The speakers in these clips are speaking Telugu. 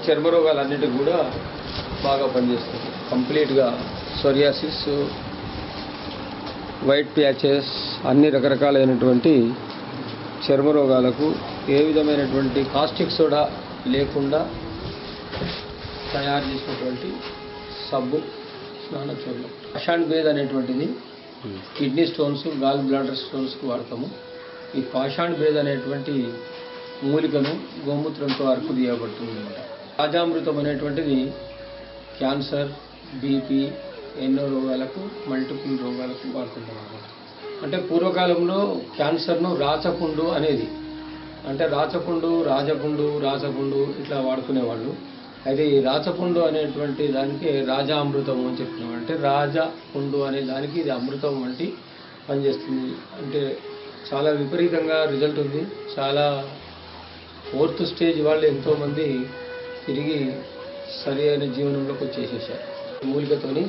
చర్మ రోగాలన్నిటికి కూడా బాగా పనిచేస్తుంది. కంప్లీట్గా సోరియాసిస్, వైట్ ప్యాచెస్, అన్ని రకరకాలైనటువంటి చర్మ రోగాలకు ఏ విధమైనటువంటి కాస్టిక్ సోడా లేకుండా తయారు చేసినటువంటి సబ్బు స్నాన చూర్ణం. పాషాణ్ బేద్ అనేటువంటిది కిడ్నీ స్టోన్స్, గాల్ బ్లాడర్ స్టోన్స్కి వాడతాము. ఈ పాషాణ్ బేద్ అనేటువంటి మూలికను గోమూత్రంతో అరుకు తీయబడుతుంది అన్నమాట. రాజామృతం అనేటువంటిది క్యాన్సర్, బీపీ, ఎన్నో రోగాలకు, మల్టిపుల్ రోగాలకు వాడుతుంటాం అన్నమాట. అంటే పూర్వకాలంలో క్యాన్సర్ను రాచపుండు అనేది, అంటే రాచపుండు, రాచపుండు ఇట్లా వాడుకునేవాళ్ళు. అయితే ఈ రాచపుండు అనేటువంటి దానికి రాజామృతం అని చెప్తున్నాం. అంటే రాజపుండు అనే దానికి ఇది అమృతం వంటి పనిచేస్తుంది. అంటే చాలా విపరీతంగా రిజల్ట్ ఉంది. చాలా 4th స్టేజ్ వాళ్ళు ఎంతోమంది తిరిగి సరి అయిన జీవనంలోకి వచ్చేసేసారు. మూలికతోని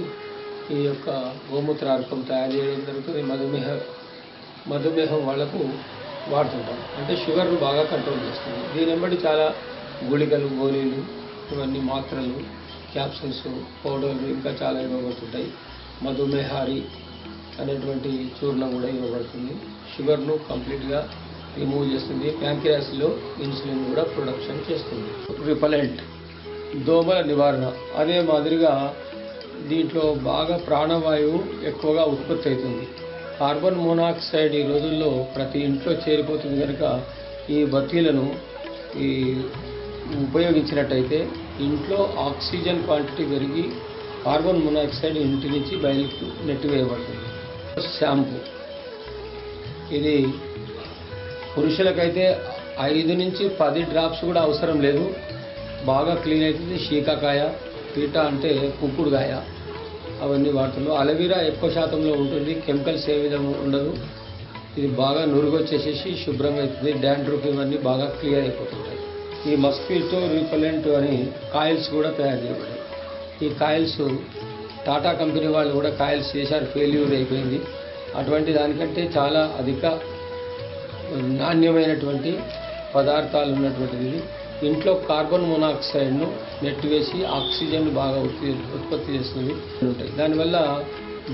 ఈ యొక్క గోమూత్రార్కం తయారు చేయడం జరుగుతుంది. మధుమేహం వాళ్లకు వాడుతుంటాం. అంటే షుగర్ను బాగా కంట్రోల్ చేస్తుంది. దీని వెంబడి చాలా గుళికలు, గోళీలు, ఇవన్నీ మాత్రలు, క్యాప్సూల్స్, పౌడర్లు ఇంకా చాలా ఇవ్వబడుతుంటాయి. మధుమేహారి అనేటువంటి చూర్ణం కూడా ఇవ్వబడుతుంది. షుగర్ను కంప్లీట్గా రిమూవ్ చేస్తుంది. ప్యాంక్రియాస్లో ఇన్సులిన్ కూడా ప్రొడక్షన్ చేస్తుంది. రిపలెంట్, దోమల నివారణ. అదే మాదిరిగా దీంట్లో బాగా ప్రాణవాయువు ఎక్కువగా ఉత్పత్తి అవుతుంది. కార్బన్ మోనాక్సైడ్ ఈ రోజుల్లో ప్రతి ఇంట్లో చేరిపోతుంది కనుక ఈ బత్తీలను ఉపయోగించినట్టయితే ఇంట్లో ఆక్సిజన్ క్వాంటిటీ పెరిగి కార్బన్ మోనాక్సైడ్ ఇంటి నుంచి బయలుకు నెట్టివేయబడుతుంది. షాంపూ, ఇది పురుషులకైతే 5 నుంచి 10 డ్రాప్స్ కూడా అవసరం లేదు. బాగా క్లీన్ అవుతుంది. శీకాకాయ, పీట అంటే కుంకుడుకాయ, అవన్నీ వాడుతున్నాం. అలవీరా ఎక్కువ శాతంలో ఉంటుంది. కెమికల్స్ ఏ విధంగా ఉండదు. ఇది బాగా నురుగొచ్చేసేసి శుభ్రంగా అవుతుంది. డాండ్రూఫ్ ఇవన్నీ బాగా క్లియర్ అయిపోతుంటాయి. ఈ మస్కిటో రిపలెంట్ అని కాయిల్స్ కూడా తయారు చేయబడ్డాయి. ఈ కాయిల్స్ టాటా కంపెనీ వాళ్ళు కూడా కాయిల్స్ చేశారు, ఫెయిల్యూర్ అయిపోయింది. అటువంటి దానికంటే చాలా అధిక నాణ్యమైనటువంటి పదార్థాలు ఉన్నటువంటిది. ఇంట్లో కార్బన్ మోనాక్సైడ్ను నెట్టివేసి ఆక్సిజన్ బాగా ఉత్పత్తి చేస్తుంది ఉంటాయి. దానివల్ల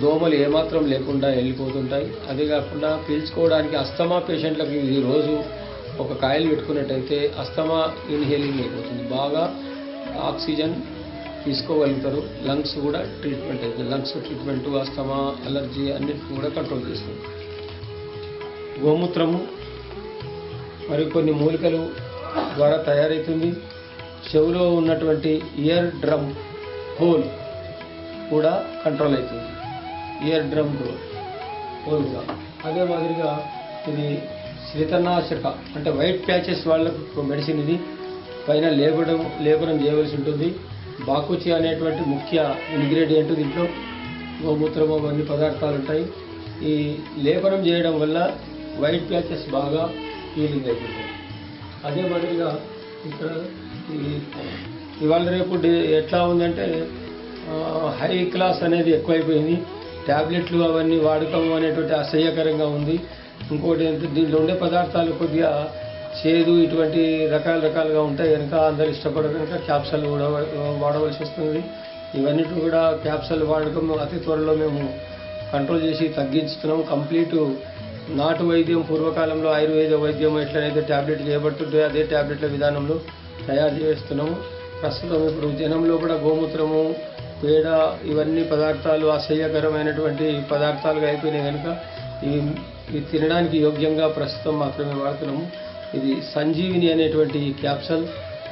దోమలు ఏమాత్రం లేకుండా వెళ్ళిపోతుంటాయి. అదే కాకుండా పీల్చుకోవడానికి అస్తమా పేషెంట్లకు ఈ రోజు ఒక కాయిల్ పెట్టుకున్నట్టయితే అస్తమా ఇన్హేలింగ్ అయిపోతుంది. బాగా ఆక్సిజన్ తీసుకోగలుగుతారు. లంగ్స్ కూడా ట్రీట్మెంట్ అవుతుంది. లంగ్స్ ట్రీట్మెంటు, అస్తమా, అలర్జీ అన్నిటిని కూడా కంట్రోల్ చేస్తుంది. గోమూత్రము మరికొన్ని మూలికలు ద్వారా తయారవుతుంది. చెవులో ఉన్నటువంటి ఇయర్ డ్రమ్ హోల్ కూడా కంట్రోల్ అవుతుంది. ఇయర్ డ్రమ్ హోల్గా అదే మాదిరిగా ఇది శీతనాశక, అంటే వైట్ ప్యాచెస్ వాళ్ళకు మెడిసిన్. ఇది పైన లేపనం చేయవలసి ఉంటుంది. బాకుచి అనేటువంటి ముఖ్య ఇంగ్రీడియంట్ దీంట్లో. గోమూత్రం అవన్నీ పదార్థాలు ఉంటాయి. ఈ లేపనం చేయడం వల్ల వైట్ ప్యాచెస్ బాగా హీలింగ్ అయిపోతాయి. అదే మాదిరిగా ఇక్కడ ఇవాళ రేపు ఎట్లా ఉందంటే హై క్లాస్ అనేది ఎక్కువైపోయింది. ట్యాబ్లెట్లు అవన్నీ వాడకం అనేటువంటి అసహ్యకరంగా ఉంది. ఇంకోటి ఏంటంటే దీంట్లో ఉండే పదార్థాలు కొద్దిగా చేదు, ఇటువంటి రకాలుగా ఉంటాయి కనుక అందరు ఇష్టపడరు కనుక క్యాప్సూల్ కూడా వాడవలసి వస్తుంది. ఇవన్నిటి కూడా క్యాప్సూల్ వాడకం అతి త్వరలో మేము కంట్రోల్ చేసి తగ్గించుతున్నాం. కంప్లీట్ నాటు వైద్యం, పూర్వకాలంలో ఆయుర్వేద వైద్యం ఎట్లనైతే ట్యాబ్లెట్ చేయబడుతుంటే అదే ట్యాబ్లెట్ల విధానంలో తయారు చేస్తున్నాము. ప్రస్తుతం ఇప్పుడు జనంలో కూడా గోమూత్రము, పేడ ఇవన్నీ పదార్థాలు అసహ్యకరమైనటువంటి పదార్థాలుగా అయిపోయినాయి కనుక ఇవి తినడానికి యోగ్యంగా ప్రస్తుతం మాత్రమే వాడుతున్నాము. ఇది సంజీవిని అనేటువంటి క్యాప్సూల్.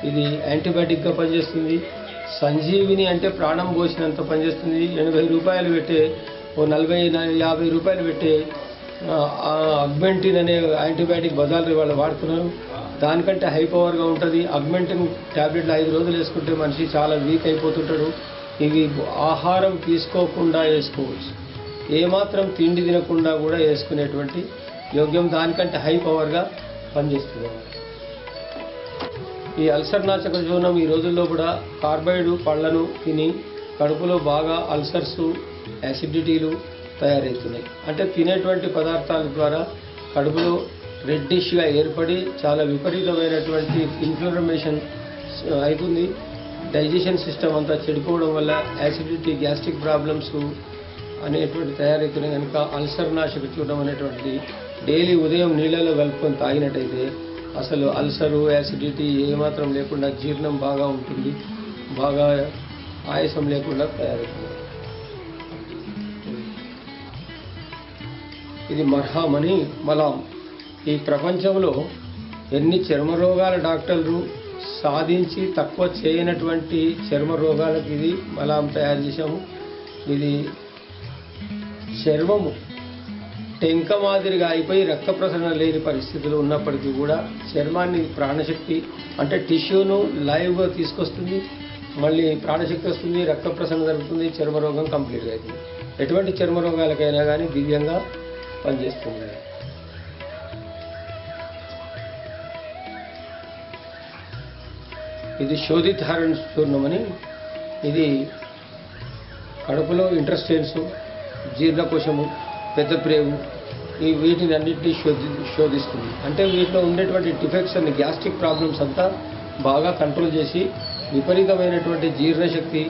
ఇది యాంటీబయాటిక్గా పనిచేస్తుంది. సంజీవిని అంటే ప్రాణం పోసినంత పనిచేస్తుంది. 80 రూపాయలు పెట్టే, 40-50 రూపాయలు పెట్టే అగ్మెంటిన్ అనే యాంటీబయాటిక్ బజార్లు వాళ్ళు వాడుతున్నారు. దానికంటే హై పవర్గా ఉంటుంది. అగ్మెంటిన్ ట్యాబ్లెట్లు 5 రోజులు వేసుకుంటే మనిషి చాలా వీక్ అయిపోతుంటాడు. ఇవి ఆహారం తీసుకోకుండా వేసుకోవచ్చు. ఏమాత్రం తిండి తినకుండా కూడా వేసుకునేటువంటి యోగ్యం. దానికంటే హై పవర్గా పనిచేస్తుంది. ఈ అల్సర్ నాశక చూర్ణం ఈ రోజుల్లో కూడా కార్బైడ్ పళ్ళను తిని కడుపులో బాగా అల్సర్స్, యాసిడిటీలు తయారవుతున్నాయి. అంటే తినేటువంటి పదార్థాల ద్వారా కడుపులో రెడ్డిష్గా ఏర్పడి చాలా విపరీతమైనటువంటి ఇన్ఫ్లమేషన్ అవుతుంది. డైజెషన్ సిస్టమ్ అంతా చెడిపోవడం వల్ల యాసిడిటీ, గ్యాస్ట్రిక్ ప్రాబ్లమ్స్ అనేటువంటి తయారవుతున్నాయి. కనుక అల్సర్ నాశక చూడడం అనేటువంటిది డైలీ ఉదయం నీళ్ళలో కలుపుకొని తాగినట్టయితే అసలు అల్సరు, యాసిడిటీ ఏమాత్రం లేకుండా జీర్ణం బాగా ఉంటుంది, బాగా ఆయాసం లేకుండా తయారవుతుంది. ఇది మర్హాం అని మలాం. ఈ ప్రపంచంలో ఎన్ని చర్మ రోగాల డాక్టర్లు సాధించి తక్కువ చేయనటువంటి చర్మ రోగాలకు ఇది మలాం తయారు చేశాము. ఇది చర్మము టెంక మాదిరిగా అయిపోయి రక్త ప్రసరణ లేని పరిస్థితులు ఉన్నప్పటికీ కూడా చర్మాన్ని ప్రాణశక్తి అంటే టిష్యూను లైవ్గా తీసుకొస్తుంది, మళ్ళీ ప్రాణశక్తి వస్తుంది, రక్త ప్రసరణ జరుగుతుంది, చర్మ రోగం కంప్లీట్గా అవుతుంది. ఎటువంటి చర్మ రోగాలకైనా కానీ దివ్యంగా పనిచేస్తుంది. ఇది శోధితారణ చూర్ణం అని. ఇది కడుపులో ఇంటెస్టైన్స్, జీర్ణకోశము, పెద్ద ప్రేగు ఈ వీటిని అన్నింటినీ శోధిస్తుంది. అంటే వీటిలో ఉండేటువంటి డిఫెక్ట్స్ అన్ని గ్యాస్ట్రిక్ ప్రాబ్లమ్స్ అంతా బాగా కంట్రోల్ చేసి విపరీతమైనటువంటి జీర్ణశక్తి,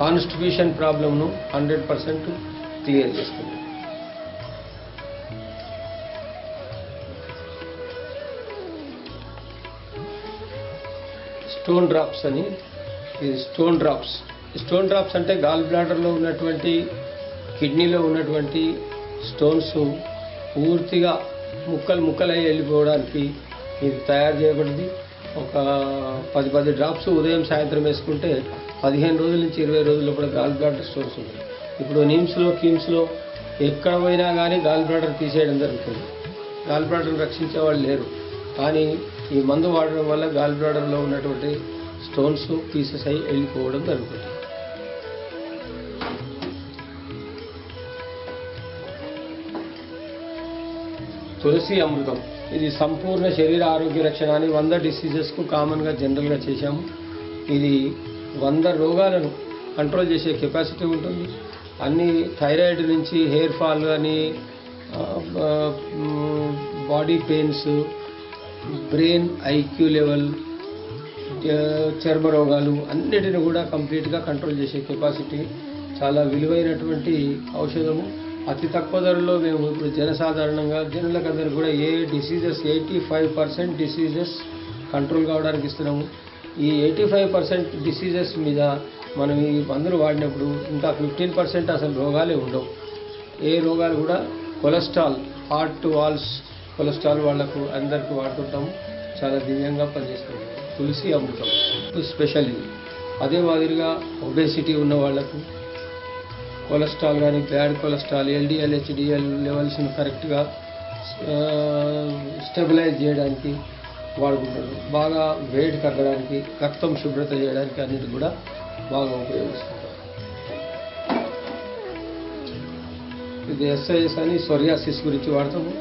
కాన్స్టిపేషన్ ప్రాబ్లంను 100% క్లియర్ చేస్తుంది. స్టోన్ డ్రాప్స్ అని. ఇది స్టోన్ డ్రాప్స్ అంటే గాల్ బ్లాడర్లో ఉన్నటువంటి, కిడ్నీలో ఉన్నటువంటి స్టోన్స్ పూర్తిగా ముక్కలై వెళ్ళిపోవడానికి ఇది తయారు చేయబడింది. ఒక 10 డ్రాప్స్ ఉదయం సాయంత్రం వేసుకుంటే 15 రోజుల నుంచి 20 రోజుల లోపల గాల్ బ్లాడర్ స్టోన్స్ ఉంటాయి. ఇప్పుడు నిమ్స్లో, కిమ్స్లో ఎక్కడ పోయినా కానీ గాల్ బ్లాడర్ తీసేయడం జరుగుతుంది. గాల్ బ్లాడర్ రక్షించే వాళ్ళు లేరు. కానీ ఈ మందు వాడడం వల్ల గాల్ బ్లాడర్లో ఉన్నటువంటి స్టోన్స్ పీసెస్ అయి వెళ్ళిపోవడం జరుగుతుంది. తులసి అమృతం. ఇది సంపూర్ణ శరీర ఆరోగ్య రక్షణ అని 100 డిసీజెస్కు కామన్గా జనరల్గా చేశాము. ఇది 100 రోగాలను కంట్రోల్ చేసే కెపాసిటీ ఉంటుంది. అన్ని థైరాయిడ్ నుంచి హెయిర్ ఫాల్ అని, body pains, brain IQ level, చర్మ రోగాలు అన్నిటిని కూడా కంప్లీట్గా కంట్రోల్ చేసే కెపాసిటీ. చాలా విలువైనటువంటి ఔషధము. అతి తక్కువ ధరలో మేము ఇప్పుడు జనసాధారణంగా జనులకందరూ కూడా 85% డిసీజెస్ కంట్రోల్ కావడానికి ఇస్తున్నాము. ఈ 85% డిసీజెస్ మీద మనం ఈ మందులు వాడినప్పుడు ఇంకా 15% అసలు రోగాలే ఉండవు. ఏ రోగాలు కూడా కొలెస్ట్రాల్, హార్ట్ వాల్స్ కొలెస్ట్రాల్ వాళ్లకు అందరికీ వాడుతుంటాము. చాలా దివ్యంగా పనిచేస్తుంది. తులసి అమృతం స్పెషల్ ఇది. అదే మాదిరిగా ఒబేసిటీ ఉన్న వాళ్లకు కొలెస్ట్రాల్ కానీ, బ్యాడ్ కొలెస్ట్రాల్, LDL, HDL లెవెల్స్ని కరెక్ట్గా స్టెబిలైజ్ చేయడానికి వాడుకుంటారు. బాగా వెయిట్ తగ్గడానికి, రక్తం శుభ్రత చేయడానికి అన్నిటి కూడా బాగా ఉపయోగిస్తుంటారు. ఇది SIS అని సోరియాసిస్ గురించి వాడతాము.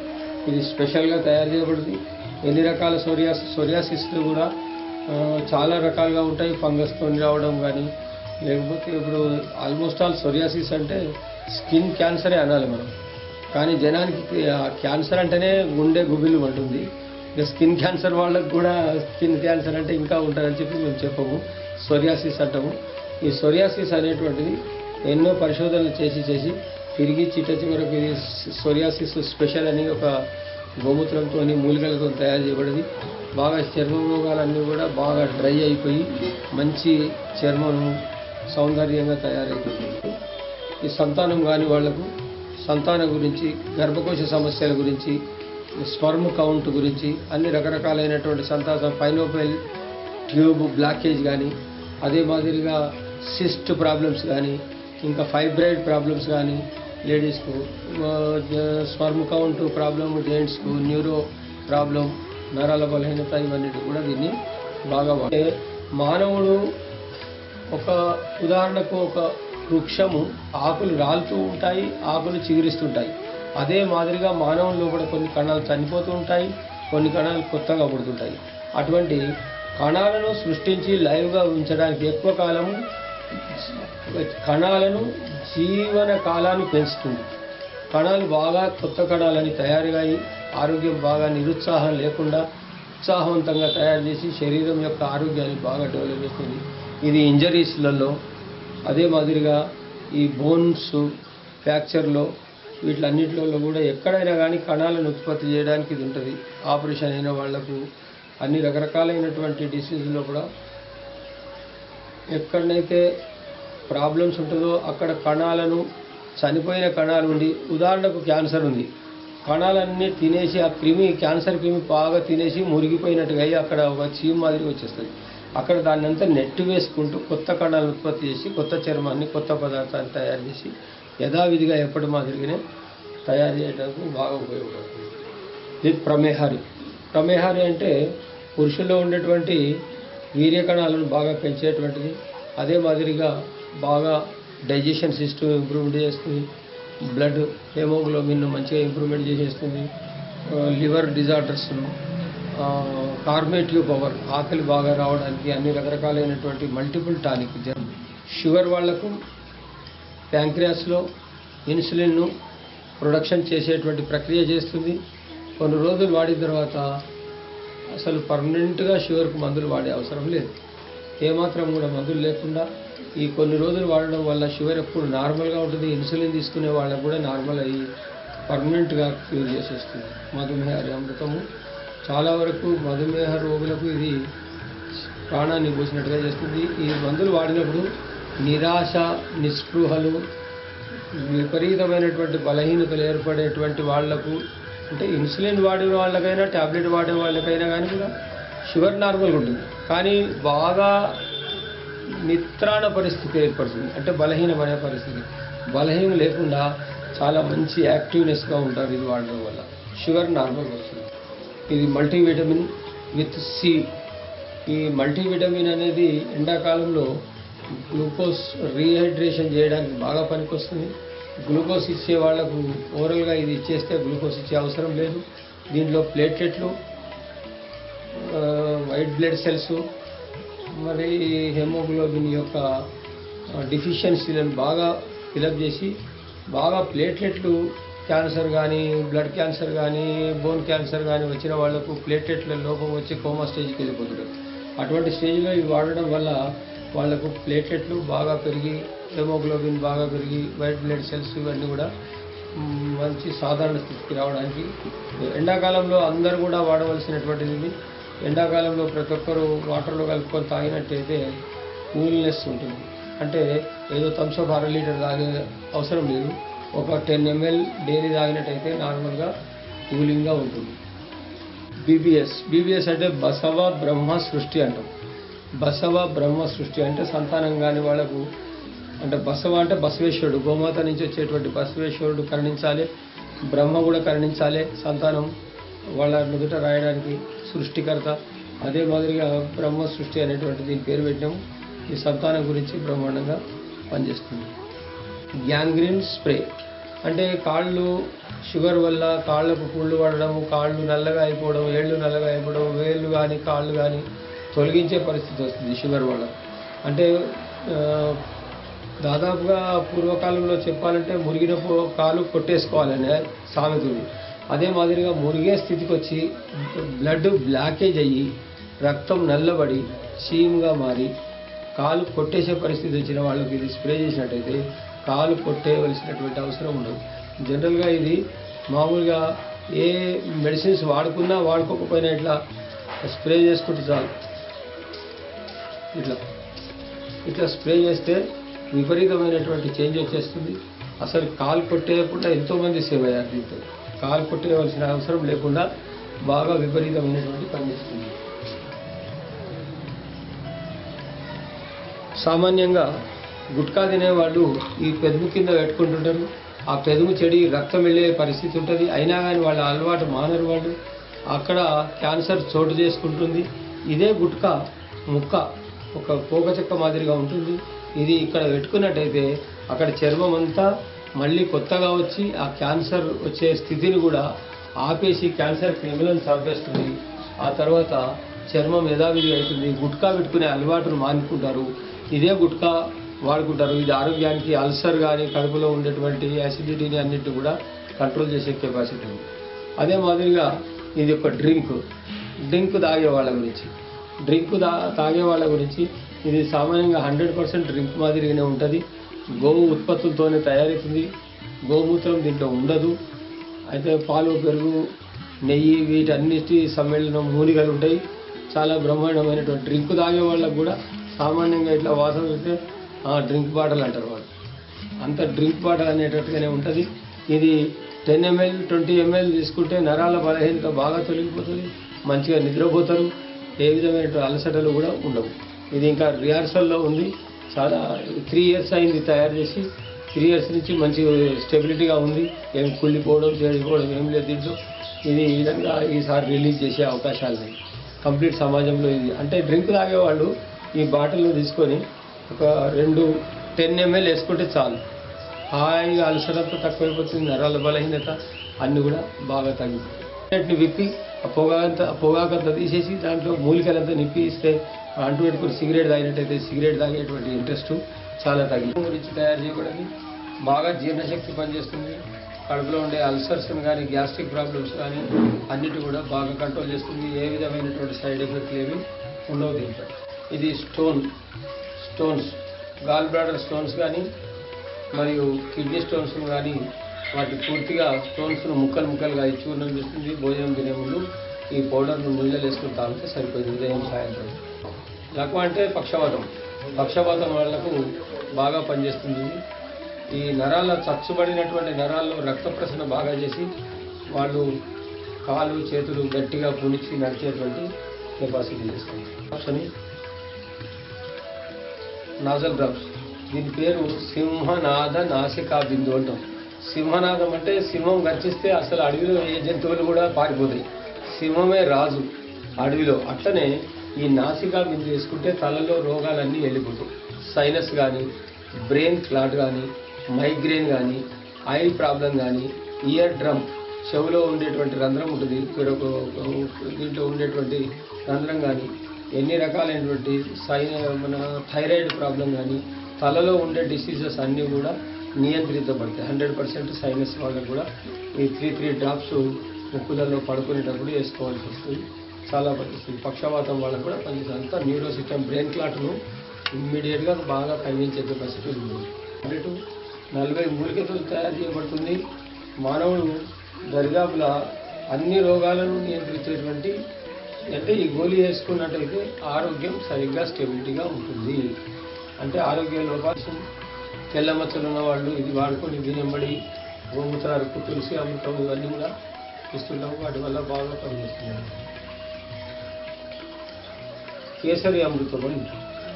ఇది స్పెషల్గా తయారు చేయబడింది. ఎన్ని రకాల సోరియాసిస్లు కూడా చాలా రకాలుగా ఉంటాయి. ఫంగస్తో రావడం కానీ, లేకపోతే ఇప్పుడు ఆల్మోస్ట్ ఆల్ సోరియాసిస్ అంటే స్కిన్ క్యాన్సరే అనాలి మనం. కానీ జనానికి క్యాన్సర్ అంటేనే గుండె గుబిలు ఉంటుంది. ఇక స్కిన్ క్యాన్సర్ వాళ్ళకు కూడా స్కిన్ క్యాన్సర్ అంటే ఇంకా ఉంటుందని చెప్పి మేము చెప్పము, సోరియాసిస్ అంటాము. ఈ సోరియాసిస్ అనేటువంటిది ఎన్నో పరిశోధనలు చేసి తిరిగి చివరకు ఇది సోరియాసిస్ స్పెషల్ అని ఒక గోమూత్రంతో, మూలికలతో తయారు చేయబడింది. బాగా చర్మ రోగాలన్నీ కూడా బాగా డ్రై అయిపోయి మంచి చర్మం సౌందర్యంగా తయారైపోతుంది. ఈ సంతానం కాని వాళ్లకు సంతానం గురించి, గర్భకోశ సమస్యల గురించి, స్పర్మ్ కౌంట్ గురించి, అన్ని రకరకాలైనటువంటి సంతానం, పైనోపైల్ ట్యూబ్ బ్లాకేజ్ కానీ, అదే మాదిరిగా సిస్ట్ ప్రాబ్లమ్స్ కానీ, ఇంకా ఫైబ్రాయిడ్ ప్రాబ్లమ్స్ కానీ లేడీస్కు, స్పర్మ్ కౌంట్ ప్రాబ్లమ్ జెంట్స్కు, న్యూరో ప్రాబ్లం, నరాల బలహీనత, ఇవన్నిటి కూడా దీన్ని బాగా వాడే. మానవుడు ఒక ఉదాహరణకు ఒక వృక్షము ఆకులు రాలుతూ ఉంటాయి, ఆకులు చిగురిస్తుంటాయి. అదే మాదిరిగా మానవుల్లో కూడా కొన్ని కణాలు చనిపోతూ ఉంటాయి, కొన్ని కణాలు కొత్తగా పుడుతుంటాయి. అటువంటి కణాలను సృష్టించి లైవ్గా ఉంచడానికి ఎక్కువ కాలము కణాలను జీవన కాలాన్ని పెంచుతుంది. కణాలు బాగా కొత్త కణాలని తయారుగా ఆరోగ్యం బాగా నిరుత్సాహం లేకుండా ఉత్సాహవంతంగా తయారు చేసి శరీరం యొక్క ఆరోగ్యాన్ని బాగా డెవలప్ చేస్తుంది. ఇది ఇంజరీస్లలో, అదే మాదిరిగా ఈ బోన్స్ ఫ్రాక్చర్లో, వీటిలన్నింటిలో కూడా ఎక్కడైనా కానీ కణాలను ఉత్పత్తి చేయడానికి ఇది ఉంటుంది. ఆపరేషన్ అయిన వాళ్లకు అన్ని రకరకాలైనటువంటి డిసీజుల్లో కూడా ఎక్కడనైతే ప్రాబ్లమ్స్ ఉంటుందో అక్కడ కణాలను, చనిపోయిన కణాలు ఉండి, ఉదాహరణకు క్యాన్సర్ ఉంది, కణాలన్నీ తినేసి ఆ క్యాన్సర్ క్రిమి బాగా తినేసి మురిగిపోయినట్టుగా అయ్యి అక్కడ ఒక చీమ్ మాదిరిగా వచ్చేస్తుంది. అక్కడ దాన్ని అంతా నెట్టు వేసుకుంటూ కొత్త కణాలను ఉత్పత్తి చేసి కొత్త చర్మాన్ని, కొత్త పదార్థాన్ని తయారు చేసి యథావిధిగా ఎప్పటి మాదిరిగానే తయారు చేయడానికి బాగా ఉపయోగపడుతుంది. ఇది ప్రమేహారి అంటే పురుషుల్లో ఉండేటువంటి వీర్య కణాలను బాగా పెంచేటువంటిది. అదే మాదిరిగా బాగా డైజెషన్ సిస్టమ్ ఇంప్రూవ్మెంట్ చేస్తుంది, బ్లడ్ హెమోగ్లోబిన్ మంచిగా ఇంప్రూవ్మెంట్ చేసేస్తుంది, లివర్ డిజార్డర్స్ను, కార్మేటివ్ పవర్, ఆకలి బాగా రావడానికి అన్ని రకరకాలైనటువంటి మల్టిపుల్ టానిక్. షుగర్ వాళ్లకు ప్యాంక్రియాస్లో ఇన్సులిన్ను ప్రొడక్షన్ చేసేటువంటి ప్రక్రియ చేస్తుంది. కొన్ని రోజులు వాడిన తర్వాత అసలు పర్మనెంట్గా షుగర్కు మందులు వాడే అవసరం లేదు. ఏమాత్రం కూడా మందులు లేకుండా ఈ కొన్ని రోజులు వాడడం వల్ల షుగర్ ఎప్పుడు నార్మల్గా ఉంటుంది. ఇన్సులిన్ తీసుకునే వాళ్ళకు కూడా నార్మల్ అయ్యి పర్మనెంట్గా క్యూర్ చేసేస్తుంది. మధుమేహారి అమృతము చాలా వరకు మధుమేహ రోగులకు ఇది ప్రాణాన్ని పోసినట్టుగా చేస్తుంది. ఈ మందులు వాడినప్పుడు నిరాశ, నిస్పృహలు, విపరీతమైనటువంటి బలహీనతలు ఏర్పడేటువంటి వాళ్లకు, అంటే ఇన్సులిన్ వాడిన వాళ్ళకైనా ట్యాబ్లెట్ వాడే వాళ్ళకైనా కానీ కూడా షుగర్ నార్మల్గా ఉంటుంది, కానీ బాగా నిత్రాణ పరిస్థితి ఏర్పడుతుంది. అంటే బలహీనమైన పరిస్థితి. బలహీనం లేకుండా చాలా మంచి యాక్టివ్నెస్గా ఉంటారు ఇది వాడడం వల్ల. షుగర్ నార్మల్గా వస్తుంది. ఇది మల్టీవిటమిన్ విత్ సి. ఈ మల్టీవిటమిన్ అనేది ఎండాకాలంలో గ్లూకోజ్ రీహైడ్రేషన్ చేయడానికి బాగా పనికొస్తుంది. గ్లూకోజ్ ఇచ్చే వాళ్లకు ఓరల్గా ఇది ఇచ్చేస్తే గ్లూకోజ్ ఇచ్చే అవసరం లేదు. దీంట్లో ప్లేట్లెట్లు, వైట్ బ్లడ్ సెల్స్, మరి హెమోగ్లోబిన్ యొక్క డిఫిషియన్సీలను బాగా ఫిలప్ చేసి బాగా ప్లేట్లెట్లు, క్యాన్సర్ కానీ, బ్లడ్ క్యాన్సర్ కానీ, బోన్ క్యాన్సర్ కానీ వచ్చిన వాళ్లకు ప్లేట్లెట్ల లోపం వచ్చి కోమా స్టేజ్కి వెళ్ళిపోతున్నారు. అటువంటి స్టేజ్లో ఇవి వాడడం వల్ల వాళ్లకు ప్లేట్లెట్లు బాగా పెరిగి, హెమోగ్లోబిన్ బాగా పెరిగి, వైట్ బ్లడ్ సెల్స్ ఇవన్నీ కూడా మంచి సాధారణ స్థితికి రావడానికి. ఎండాకాలంలో అందరూ కూడా వాడవలసినటువంటిది ఇది. ఎండాకాలంలో ప్రతి ఒక్కరూ వాటర్లో కలుపుకొని తాగినట్టయితే కూల్నెస్ ఉంటుంది. అంటే ఏదో థమ్స్అప్ 1/2 లీటర్ తాగే అవసరం లేదు. ఒక 10 ml డైలీ తాగినట్టయితే నార్మల్గా కూలింగ్గా ఉంటుంది. బీబీఎస్ అంటే బసవ బ్రహ్మ సృష్టి అంటాం. బసవ బ్రహ్మ సృష్టి అంటే సంతానం కాని వాళ్ళకు, అంటే బసవ అంటే బసవేశ్వరుడు, గోమాత నుంచి వచ్చేటువంటి బసవేశ్వరుడు కరుణించాలి, బ్రహ్మ కూడా కరుణించాలి సంతానం వాళ్ళ నుదుట రాయడానికి, సృష్టికర్త. అదే మాదిరిగా బ్రహ్మ సృష్టి అనేటువంటి దీని పేరు పెట్టినాము. ఈ సంతానం గురించి బ్రహ్మాండంగా పనిచేస్తుంది. గ్యాంగ్రీన్ స్ప్రే అంటే కాళ్ళు షుగర్ వల్ల కాళ్ళకు పుళ్ళు పడడం, కాళ్ళు నల్లగా అయిపోవడం, ఏళ్ళు నల్లగా అయిపోవడం, వేళ్ళు కానీ కాళ్ళు కానీ తొలగించే పరిస్థితి వస్తుంది షుగర్ వల్ల. అంటే దాదాపుగా పూర్వకాలంలో చెప్పాలంటే మురిగిన కాలు కొట్టేసుకోవాలనే సామెతలు. అదే మాదిరిగా మురిగే స్థితికి వచ్చి బ్లడ్ బ్లాకేజ్ అయ్యి రక్తం నల్లబడి చీమ్గా మారి కాలు కొట్టేసే పరిస్థితి వచ్చిన వాళ్ళకి ఇది స్ప్రే చేసినట్టయితే కాలు కొట్టేయవలసినటువంటి అవసరం ఉండదు. జనరల్గా ఇది మామూలుగా ఏ మెడిసిన్స్ వాడుకున్నా వాడుకోకపోయినా ఇట్లా స్ప్రే చేసుకుంటే చాలు. ఇట్లా స్ప్రే చేస్తే విపరీతమైనటువంటి చేంజ్ వచ్చేస్తుంది. అసలు కాలు కొట్టేయకుండా ఎంతోమంది సేవ్ అయ్యారు దీంతో. కాలు కొట్టేయవలసిన అవసరం లేకుండా బాగా విపరీతమైనటువంటి పనిచేస్తుంది. సామాన్యంగా గుట్కా తినేవాళ్ళు ఈ పెదము కింద పెట్టుకుంటుంటారు. ఆ పెదము చెడి రక్తం వెళ్ళే పరిస్థితి ఉంటుంది. అయినా కానీ వాళ్ళ అలవాటు మానరు వాళ్ళు. అక్కడ క్యాన్సర్ చోటు చేసుకుంటుంది. ఇదే గుట్కా ముక్క ఒక పోక చెక్క మాదిరిగా ఉంటుంది. ఇది ఇక్కడ పెట్టుకున్నట్టయితే అక్కడ చర్మం అంతా మళ్ళీ కొత్తగా వచ్చి ఆ క్యాన్సర్ వచ్చే స్థితిని కూడా ఆపేసి క్యాన్సర్ క్రిములను చంపేస్తుంది. ఆ తర్వాత చర్మం యథావిధి అవుతుంది. గుట్కా పెట్టుకునే అలవాటును మానుకుంటారు. ఇదే గుట్కా వాడుకుంటారు. ఇది ఆరోగ్యానికి అల్సర్ కానీ కడుపులో ఉండేటువంటి యాసిడిటీని అన్నింటినీ కూడా కంట్రోల్ చేసే కెపాసిటీ ఉంది. అదే మాదిరిగా ఇది ఒక డ్రింక్ తాగే వాళ్ళ గురించి. డ్రింక్ తాగే వాళ్ళ గురించి ఇది సామాన్యంగా 100% డ్రింక్ మాదిరిగానే ఉంటుంది. గోవు ఉత్పత్తులతోనే తయారవుతుంది. గోమూత్రం దీంట్లో ఉండదు. అయితే పాలు, పెరుగు, నెయ్యి వీటన్నిటి సమ్మేళనం మూలికలు ఉంటాయి. చాలా బ్రహ్మాండమైనటువంటి డ్రింక్ తాగే వాళ్ళకు కూడా సామాన్యంగా ఇట్లా వాసన చూస్తే డ్రింక్ బాటిల్ అంటారు వాళ్ళు. అంత డ్రింక్ బాటిల్ అనేటట్టుగానే ఉంటుంది. ఇది 10 ml 20 ml తీసుకుంటే నరాల బలహీనత బాగా తొలగిపోతుంది. మంచిగా నిద్రపోతారు. ఏ విధమైనటువంటి అలసటలు కూడా ఉండవు. ఇది ఇంకా రిహార్సల్లో ఉంది. చాలా 3 years అయింది తయారు చేసి. 3 years నుంచి మంచి స్టెబిలిటీగా ఉంది. ఏం కుళ్ళిపోవడం చెడిపోవడం ఏం లేదు దీంట్లో. ఇది ఈ విధంగా ఈసారి రిలీజ్ చేసే అవకాశాలు ఉన్నాయి కంప్లీట్ సమాజంలో. ఇది అంటే డ్రింక్ తాగేవాళ్ళు ఈ బాటిల్ను తీసుకొని ఒక 10 ml వేసుకుంటే చాలు. హాయిగా అలసటంతా తక్కువైపోతుంది. నరాల బలహీనత అన్నీ కూడా బాగా తగ్గిపోతుంది. వీటిని విప్పి పొగాకంతా తీసేసి దాంట్లో మూలికలంతా నిప్పి ఇస్తే అంటు పెట్టుకుని సిగరెట్ తాగినట్టయితే సిగరెట్ తాగేటువంటి ఇంట్రెస్ట్ చాలా తగ్గింది. గురించి తయారు చేయకూడదు. బాగా జీర్ణశక్తి పనిచేస్తుంది. కడుపులో ఉండే అల్సర్స్ కానీ గ్యాస్ట్రిక్ ప్రాబ్లమ్స్ కానీ అన్నిటి కూడా బాగా కంట్రోల్ చేస్తుంది. ఏ విధమైనటువంటి సైడ్ ఎఫెక్ట్లు ఏమి ఉండవు దీంట్లో. ఇది స్టోన్స్ గాల్ బ్లాడర్ స్టోన్స్ కానీ మరియు కిడ్నీ స్టోన్స్ కానీ వాటి పూర్తిగా స్టోన్స్ను ముక్కలుగా చూర్ణం చేస్తుంది. భోజనం తినే ముందు ఈ పౌడర్ను నీళ్ళలో వేసుకుని తాగితే సరిపోయింది ఉదయం సాయంత్రం. లక్వ అంటే పక్షవాతం వాళ్లకు బాగా పనిచేస్తుంది. ఈ నరాల చచ్చుబడినటువంటి నరాల్లో రక్త ప్రసరణ బాగా చేసి వాళ్ళు కాలు చేతులు గట్టిగా పుణిచి నడిచేటువంటి కెపాసిటీ చేస్తుంది. నాజల్ డ్రాప్స్, దీని పేరు సింహనాద నాసికా బిందు అంటాం. సింహనాదం అంటే సింహం గర్జిస్తే అసలు అడవిలో ఏ జంతువులు కూడా పారిపోతాయి. సింహమే రాజు అడవిలో. అట్లనే ఈ నాసికా బిందు వేసుకుంటే తలలో రోగాలన్నీ వెళ్ళిపోతాయి. సైనస్ కానీ, బ్రెయిన్ క్లాట్ కానీ, మైగ్రేన్ కానీ, ఐ ప్రాబ్లం కానీ, ఇయర్ డ్రమ్ చెవులో ఉండేటువంటి రంధ్రం ఉంటుంది, దీంట్లో ఉండేటువంటి రంధ్రం కానీ, ఎన్ని రకాలైనటువంటి మన థైరాయిడ్ ప్రాబ్లం కానీ, తలలో ఉండే డిసీజెస్ అన్నీ కూడా నియంత్రించబడతాయి. 100% సైనస్ వాళ్ళకు కూడా ఈ 3 డ్రాప్స్ ముక్కులలో పడుకునేటప్పుడు వేసుకోవాల్సి వస్తుంది. చాలా పనిచేస్తుంది. పక్షవాతం వాళ్ళకు కూడా పనిచేస్తుంది. అంతా న్యూరో సిస్టమ్ బ్రెయిన్ క్లాట్ను ఇమ్మీడియట్గా బాగా తగ్గించే కెపాసిటీ ఉంది. 40 మూలికలతో తయారు చేయబడుతుంది. మానవుడు దరిదాపుల అన్ని రోగాలను నియంత్రించేటువంటి అంటే ఈ గోళీ వేసుకున్నట్టయితే ఆరోగ్యం సరిగ్గా స్టెబిలిటీగా ఉంటుంది. అంటే ఆరోగ్య లోపాలు తెల్ల మచ్చలు ఉన్న వాళ్ళు ఇది వాడుకొని దీనింబడి గోమూత్రాలు, తులసి అమృతం ఇవన్నీ కూడా ఇస్తుంటాము. వాటి వల్ల బాగా పనిచేస్తున్నాయి. కేసరి అమృతం అని,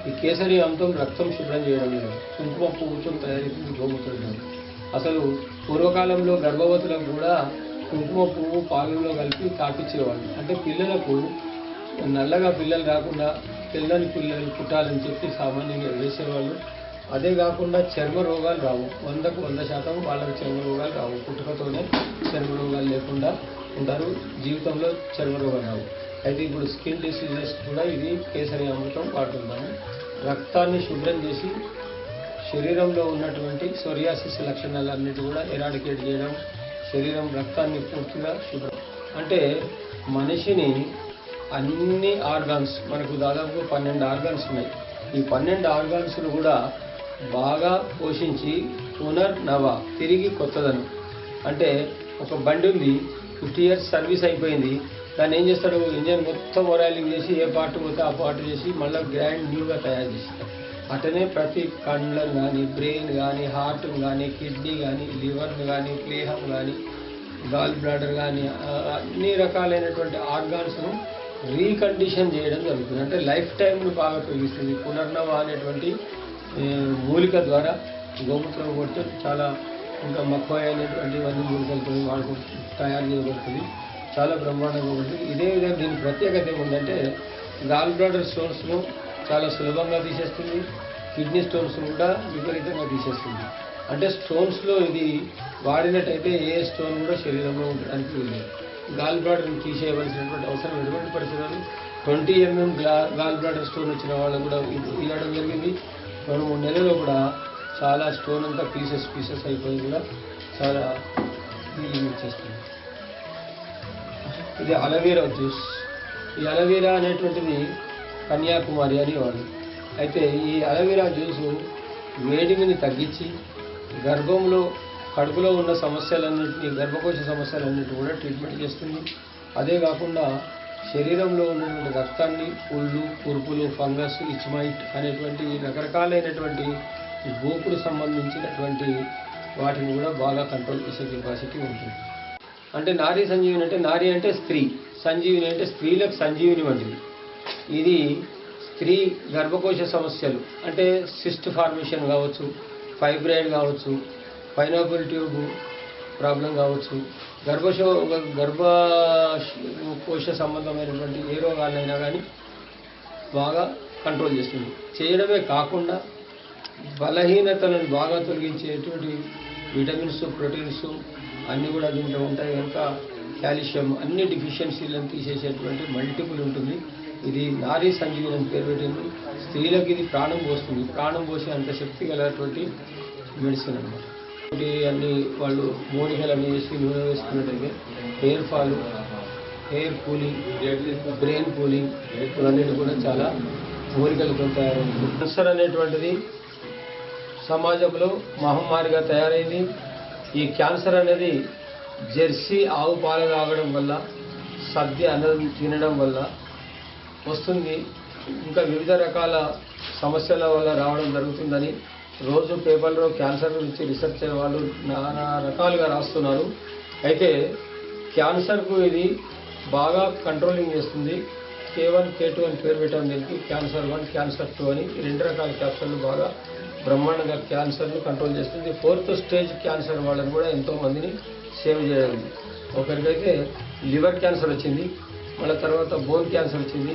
ఈ కేసరి అమృతం రక్తం శుభ్రం చేయడం లేదు. కుంకుమ పువ్వుతో తయారైతుంది గోమూత్రం. అసలు పూర్వకాలంలో గర్భవతులకు కూడా కుంకుమ పువ్వు పాలలో కలిపి తాపించేవాళ్ళు. అంటే పిల్లలకు నల్లగా పిల్లలు రాకుండా తెల్లని పిల్లలు పుట్టాలని చెప్పి సామాన్యంగా వేసేవాళ్ళు. అదే కాకుండా చర్మ రోగాలు రావు. 100కు 100% వాళ్ళకి చర్మ రోగాలు రావు. పుట్టుకతోనే చర్మ రోగాలు లేకుండా ఉంటారు. జీవితంలో చర్మ రోగాలు రావు. అయితే ఇప్పుడు స్కిన్ డిసీజెస్ కూడా ఇది కేసరి అమృతం వాడుతుంటాము. రక్తాన్ని శుభ్రం చేసి శరీరంలో ఉన్నటువంటి సోరియాసిస్ లక్షణాలన్నిటి కూడా ఎరాడికేట్ చేయడం, శరీరం రక్తాన్ని పూర్తిగా శుభ్రం. అంటే మనిషిని అన్ని ఆర్గాన్స్, మనకు దాదాపు 12 ఆర్గాన్స్ ఉన్నాయి. ఈ 12 ఆర్గాన్స్ను కూడా బాగా పోషించి తిరిగి కొత్తదనం. అంటే ఒక బండి ఉంది, 50 years సర్వీస్ అయిపోయింది. దాన్ని ఏం చేస్తాడు, ఇంజన్ మొత్తం ఓరాయిలింగ్ చేసి ఏ పార్ట్ పోతే ఆ పార్ట్ చేసి మళ్ళీ గ్రాండ్ న్యూగా తయారు చేస్తారు. అటనే ప్రతి కండ్లను కానీ, బ్రెయిన్ కానీ, హార్ట్ కానీ, కిడ్నీ కానీ, లివర్ని కానీ, ప్లేహం కానీ, గాల్ బ్లాడర్ కానీ అన్ని రకాలైనటువంటి ఆర్గాన్స్ను రీకండిషన్ చేయడం జరుగుతుంది. అంటే లైఫ్ టైంను బాగా తొలగిస్తుంది. పునర్నవ అనేటువంటి మూలిక ద్వారా గోమూత్రం కొడితే చాలా ఇంకా మక్కువ అయినటువంటి ఇవన్నీ మూలికలతో వాడుకు తయారు చేయబడుతుంది. చాలా బ్రహ్మాండంగా ఉంటుంది. ఇదే విధంగా దీని ప్రత్యేకత ఏముందంటే గాల్ బ్లాడర్ స్టోన్స్ను చాలా సులభంగా తీసేస్తుంది. కిడ్నీ స్టోన్స్ కూడా విపరీతంగా తీసేస్తుంది. అంటే స్టోన్స్లో ఇది వాడినట్టయితే ఏ స్టోన్ కూడా శరీరంలో ఉండడానికి వీలేదు. గాల్ బ్లాడర్ని తీసేయవలసినటువంటి అవసరం ఎటువంటి పరిస్థితులు 20 mm గాల్ బ్లాడర్ స్టోన్ వచ్చిన వాళ్ళు కూడా ఇవ్వడం జరిగింది. 2-3 నెలల్లో కూడా చాలా స్టోన్ అంతా పీసెస్ అయిపోయి కూడా చాలా హీలింగ్ ఇచ్చేస్తుంది. ఇది అలోవెరా జ్యూస్. ఈ అలోవెరా అనేటువంటిది కన్యాకుమారి అనేవాళ్ళు. అయితే ఈ అలోవెరా జ్యూసు వేడిమిని తగ్గించి గర్భంలో కడుపులో ఉన్న సమస్యలన్నింటినీ, గర్భకోశ సమస్యలన్నింటినీ కూడా ట్రీట్మెంట్ చేస్తుంది. అదే కాకుండా శరీరంలో ఉన్నటువంటి రక్తాన్ని, పుళ్ళు, కురుపులు, ఫంగస్, ఇచ్మైట్ అనేటువంటి రకరకాలైనటువంటి గోపుకు సంబంధించినటువంటి వాటిని కూడా బాగా కంట్రోల్ చేసే కెపాసిటీ ఉంటుంది. అంటే నారీ సంజీవిని అంటే, నారీ అంటే స్త్రీ, సంజీవిని అంటే స్త్రీలకు సంజీవిని వంటిది. ఇది స్త్రీ గర్భకోశ సమస్యలు అంటే సిస్ట్ ఫార్మేషన్ కావచ్చు, ఫైబ్రాయిడ్ కావచ్చు, పైనాపిల్ ట్యూబ్ ప్రాబ్లం కావచ్చు, గర్భకోశ సంబంధమైనటువంటి ఏ రోగాలైనా కానీ బాగా కంట్రోల్ చేస్తుంది. చేయడమే కాకుండా బలహీనతలను బాగా తొలగించేటువంటి విటమిన్స్, ప్రోటీన్స్ అన్నీ కూడా దీంట్లో ఉంటాయి కనుక కాల్షియం అన్ని డిఫిషియన్సీలను తీసేసేటువంటి మల్టిపుల్ ఉంటుంది. ఇది నారీ సంజీవిని అని పేరు పెట్టింది. స్త్రీలకు ఇది ప్రాణం పోస్తుంది. ప్రాణం పోసే అంత శక్తి గలటువంటి మెడిసిన్ అన్నమాట. అన్ని వాళ్ళు మూలికలన్నీ వేసి నూనె వేసుకున్నట్టయితే hair fall, hair cooling, brain cooling ఇవన్నీ కూడా చాలా మూలికలతో తయారైంది. క్యాన్సర్ అనేటువంటిది సమాజంలో మహమ్మారిగా తయారైంది. ఈ క్యాన్సర్ అనేది జెర్సీ ఆవు పాలు తాగడం వల్ల, సద్ది అన్నం తినడం వల్ల వస్తుంది. ఇంకా వివిధ రకాల సమస్యల వల్ల రావడం జరుగుతుందని రోజు పేపర్లో క్యాన్సర్ గురించి రీసెర్చ్ చేసే వాళ్ళు నానా రకాలుగా రాస్తున్నారు. అయితే క్యాన్సర్కు ఇది బాగా కంట్రోలింగ్ చేస్తుంది. K1, K2 అని పేరు పెట్టడం దీనికి. క్యాన్సర్ 1, క్యాన్సర్ 2 అని ఈ 2 రకాల క్యాన్సర్లు బాగా బ్రహ్మాండంగా క్యాన్సర్ను కంట్రోల్ చేస్తుంది. 4th స్టేజ్ క్యాన్సర్ వాళ్ళని కూడా ఎంతోమందిని సేవ్ చేయగలిగింది. ఒకరికైతే లివర్ క్యాన్సర్ వచ్చింది, మళ్ళీ తర్వాత బోన్ క్యాన్సర్ వచ్చింది,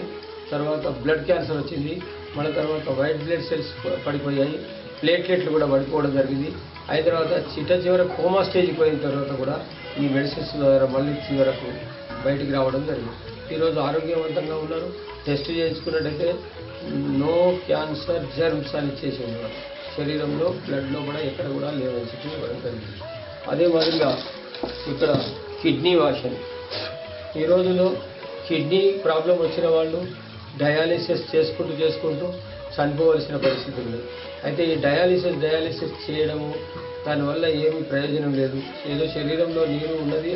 తర్వాత బ్లడ్ క్యాన్సర్ వచ్చింది, మళ్ళీ తర్వాత వైట్ బ్లడ్ సెల్స్ పడిపోయాయి, ప్లేట్లెట్లు కూడా పడిపోవడం జరిగింది. అయిన తర్వాత చివర కోమా స్టేజ్కి పోయిన తర్వాత కూడా ఈ మెడిసిన్స్ ద్వారా మళ్ళీ చివరకు బయటికి రావడం జరిగింది. ఈరోజు ఆరోగ్యవంతంగా ఉన్నారు. టెస్ట్ చేయించుకున్నట్టయితే నో క్యాన్సర్ జర్మ్స్ అని ఇచ్చేసి ఉన్నారు. శరీరంలో బ్లడ్లో కూడా ఎక్కడ కూడా లేవని చెప్పి ఇవ్వడం జరిగింది. అదే మాదిరిగా ఇక్కడ కిడ్నీ వాష్ అని, ఈ రోజుల్లో కిడ్నీ ప్రాబ్లం వచ్చిన వాళ్ళు డయాలిసిస్ చేసుకుంటూ చనిపోవలసిన పరిస్థితి ఉంది. అయితే ఈ డయాలిసిస్ చేయడము దానివల్ల ఏమీ ప్రయోజనం లేదు. ఏదో శరీరంలో నీరు ఉన్నది,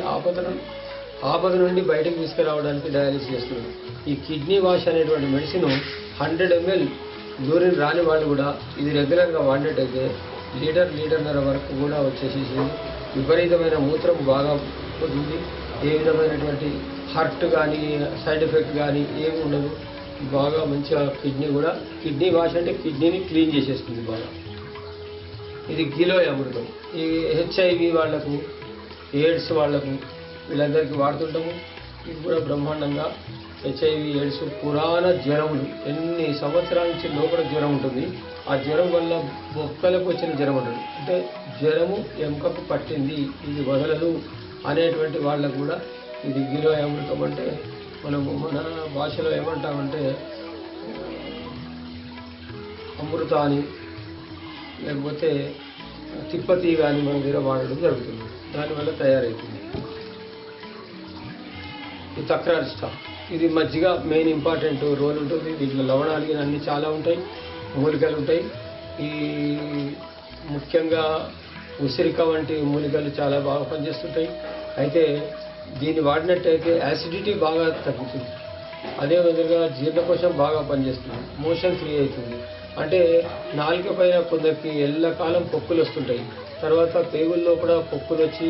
ఆపద నుండి బయటకు తీసుకురావడానికి డయాలిసిస్ చేస్తుంది. ఈ కిడ్నీ వాష్ అనేటువంటి మెడిసిన్ 100 ml యూరిన్ రాని వాళ్ళు కూడా ఇది రెగ్యులర్గా వాడినట్టయితే లీటర్న్నర వరకు కూడా వచ్చేసి విపరీతమైన మూత్రం బాగా పోతుంది. ఏ విధమైనటువంటి హర్ట్ కానీ సైడ్ ఎఫెక్ట్ కానీ ఏమి ఉండదు. బాగా మంచిగా కిడ్నీ వాష్ అంటే కిడ్నీని క్లీన్ చేసేస్తుంది బాగా. ఇది గిలోయ్ అమృతం. ఈ HIV వాళ్లకు, ఎయిడ్స్ వాళ్లకు వీళ్ళందరికీ వాడుతుంటాము. ఇది కూడా బ్రహ్మాండంగా HIV, ఎయిడ్స్ పురాణ జ్వరములు ఎన్ని సంవత్సరాల నుంచి లోపల జ్వరం ఉంటుంది. ఆ జ్వరం వల్ల బొక్కలకు వచ్చిన జ్వరం ఉంటుంది. అంటే జ్వరము ఎముకకు పట్టింది, ఇది వదలదు అనేటువంటి వాళ్ళకు కూడా ఇది గిలోయ్ అమృతం. అంటే మనము మన భాషలో ఏమంటామంటే అమృత అని, లేకపోతే తిప్పతి కానీ మన దగ్గర వాడడం జరుగుతుంది. దానివల్ల తయారవుతుంది. ఈ తక్రారిష్ట, ఇది మజ్జిగ మెయిన్ ఇంపార్టెంట్ రోల్ ఉంటుంది. దీంట్లో లవణాలు అన్నీ చాలా ఉంటాయి, మూలికలు ఉంటాయి. ఈ ముఖ్యంగా ఉసిరిక వంటి మూలికలు చాలా బాగా పనిచేస్తుంటాయి. అయితే దీన్ని వాడినట్టయితే యాసిడిటీ బాగా తగ్గుతుంది. అదేవిధంగా జీర్ణకోశం బాగా పనిచేస్తుంది, మోషన్ ఫ్రీ అవుతుంది. అంటే నాలుక పైన కొందరికి ఎల్లకాలం పొక్కులు వస్తుంటాయి, తర్వాత పేగుల్లో కూడా పొక్కులు వచ్చి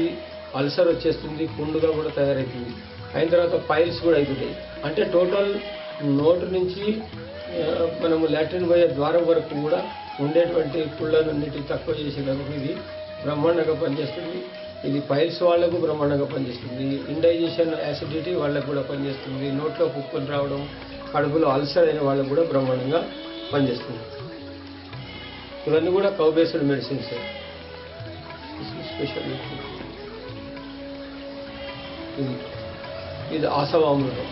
అల్సర్ వచ్చేస్తుంది, పుండుగా కూడా తయారవుతుంది. అయిన తర్వాత పైల్స్ కూడా అవుతుంటాయి. అంటే టోటల్ నోటు నుంచి మనము లాట్రిన్ పోయే ద్వారం వరకు కూడా ఉండేటువంటి పుళ్ళన్నిటిని తక్కువ చేసేందుకు ఇది బ్రహ్మాండంగా పనిచేస్తుంది. ఇది పైల్స్ వాళ్లకు బ్రహ్మాండంగా పనిచేస్తుంది. ఇండైజెషన్ యాసిడిటీ వాళ్ళకు కూడా పనిచేస్తుంది. నోట్లో పుక్కులు రావడం, కడుపులో అల్సర్ అయిన వాళ్ళకు కూడా బ్రహ్మాండంగా పనిచేస్తుంది. ఇవన్నీ కూడా కౌ బేస్డ్ మెడిసిన్స్. స్పెషల్ ఇది ఆసవామృతం.